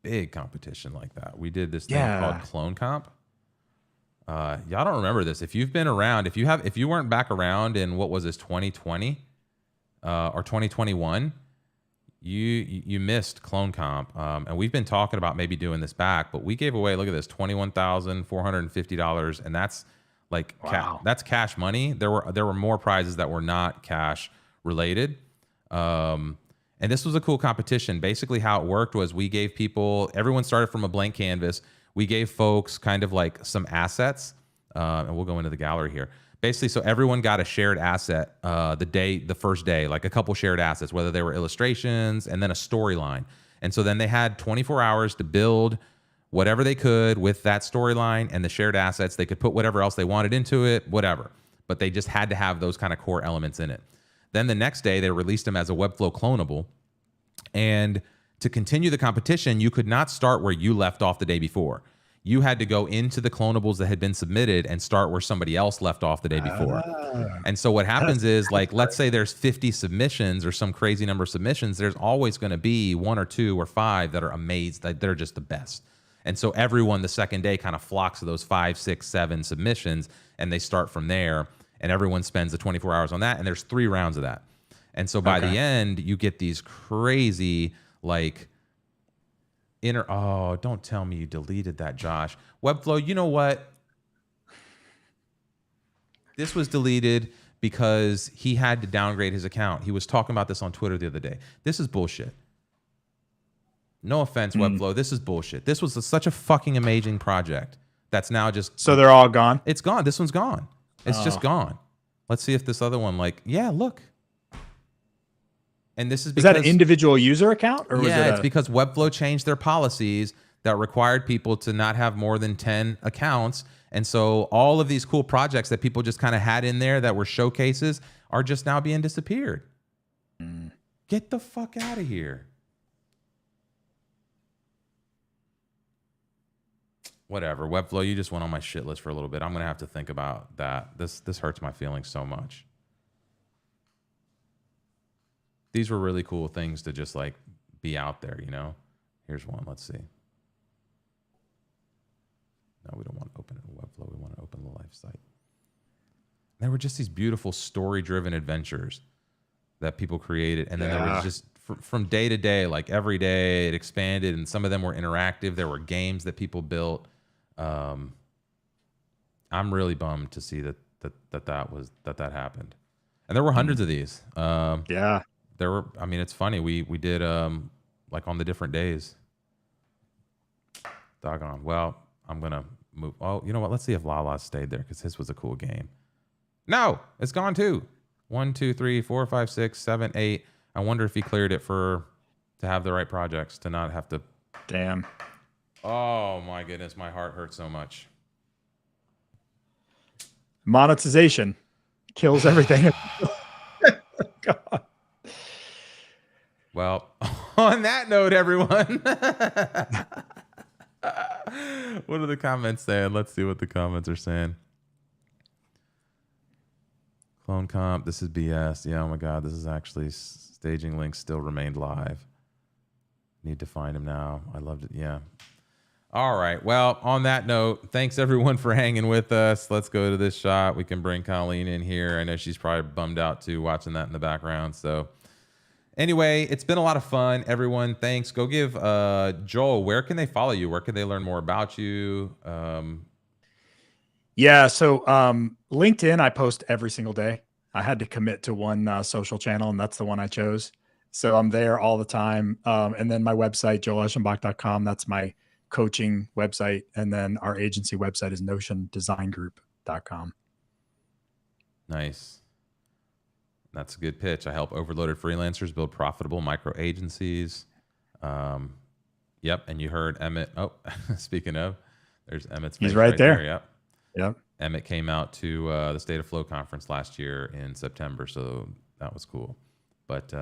big competition like that. We did this thing called Clone Comp. Y'all don't remember this. If you've been around, if you weren't back around in what was this 2020 or 2021, you missed Clone Comp. And we've been talking about maybe doing this back, but we gave away, look at this, $21,450, and that's like that's cash money. There were more prizes that were not cash related. And this was a cool competition. Basically how it worked was we gave people, everyone started from a blank canvas. We gave folks kind of like some assets, and we'll go into the gallery here. Basically, so everyone got a shared asset the first day, like a couple shared assets, whether they were illustrations and then a storyline. And so then they had 24 hours to build whatever they could with that storyline and the shared assets. They could put whatever else they wanted into it, whatever. But they just had to have those kind of core elements in it. Then the next day, they released them as a Webflow clonable. And to continue the competition, you could not start where you left off the day before. You had to go into the clonables that had been submitted and start where somebody else left off the day before. And so what happens is, like, let's say there's 50 submissions or some crazy number of submissions, there's always going to be 1 or 2 or 5 that are amazed, that they're just the best. And so everyone the second day kind of flocks to those 5, 6, 7 submissions, and they start from there, and everyone spends the 24 hours on that, and there's 3 rounds of that. And so by the end, you get these crazy, like, oh, don't tell me you deleted that, Josh. Webflow, you know what? This was deleted because he had to downgrade his account. He was talking about this on Twitter the other day. This is bullshit. No offense, Webflow. This is bullshit. This was such a fucking amazing project that's now just... So they're all gone? It's gone. This one's gone. It's just gone. Let's see if this other one, like, yeah, look. And this is because... Is that an individual user account? Or was it's because Webflow changed their policies that required people to not have more than 10 accounts. And so all of these cool projects that people just kind of had in there that were showcases are just now being disappeared. Get the fuck out of here. Whatever. Webflow, you just went on my shit list for a little bit. I'm going to have to think about that. This hurts my feelings so much. These were really cool things to just like be out there, you know? Here's one. Let's see. No, we don't want to open it in Webflow. We want to open the live site. There were just these beautiful story-driven adventures that people created. And then there was just from day to day, like every day it expanded, and some of them were interactive. There were games that people built. I'm really bummed to see that happened. And there were hundreds of these. There were, I mean, it's funny. We did like on the different days. Doggone. Well, I'm going to move. Oh, you know what? Let's see if Lala stayed there because his was a cool game. No, it's gone too. 1, 2, 3, 4, 5, 6, 7, 8. I wonder if he cleared it to have the right projects, to not have to. Damn. Oh my goodness. My heart hurts so much. Monetization kills everything. God. Well, on that note, everyone, what are the comments saying? Let's see what the comments are saying. Clone comp. This is BS. Yeah. Oh my God. This is actually staging links still remained live. Need to find him now. I loved it. Yeah. All right. Well, on that note, thanks everyone for hanging with us. Let's go to this shot. We can bring Colleen in here. I know she's probably bummed out too, watching that in the background. So anyway, it's been a lot of fun, everyone. Thanks. Go give Joel, where can they follow you? Where can they learn more about you? Yeah. So LinkedIn, I post every single day. I had to commit to one social channel, and that's the one I chose. So I'm there all the time. And then my website, joeleschenbach.com, that's my coaching website. And then our agency website is notiondesigngroup.com. Nice. That's a good pitch. I help overloaded freelancers build profitable micro agencies. Yep. And you heard Emmett. Oh, speaking of, there's Emmett's face He's right there. Yep. Yep. Emmett came out to the State of Flow conference last year in September. So that was cool. But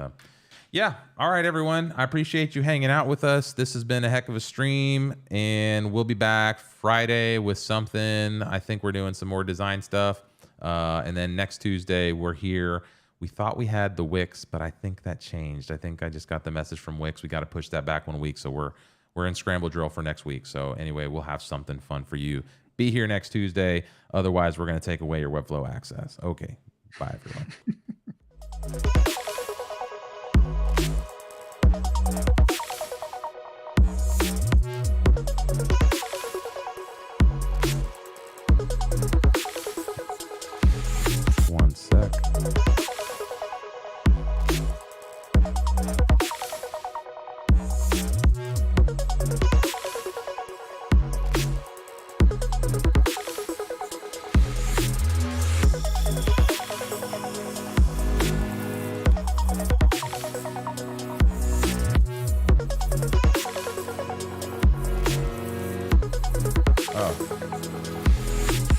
yeah. All right, everyone. I appreciate you hanging out with us. This has been a heck of a stream, and we'll be back Friday with something. I think we're doing some more design stuff. And then next Tuesday, we're here. We thought we had the Wix, but I think that changed. I think I just got the message from Wix. We got to push that back 1 week. So we're in Scramble Drill for next week. So anyway, we'll have something fun for you. Be here next Tuesday. Otherwise, we're going to take away your Webflow access. Okay. Bye, everyone.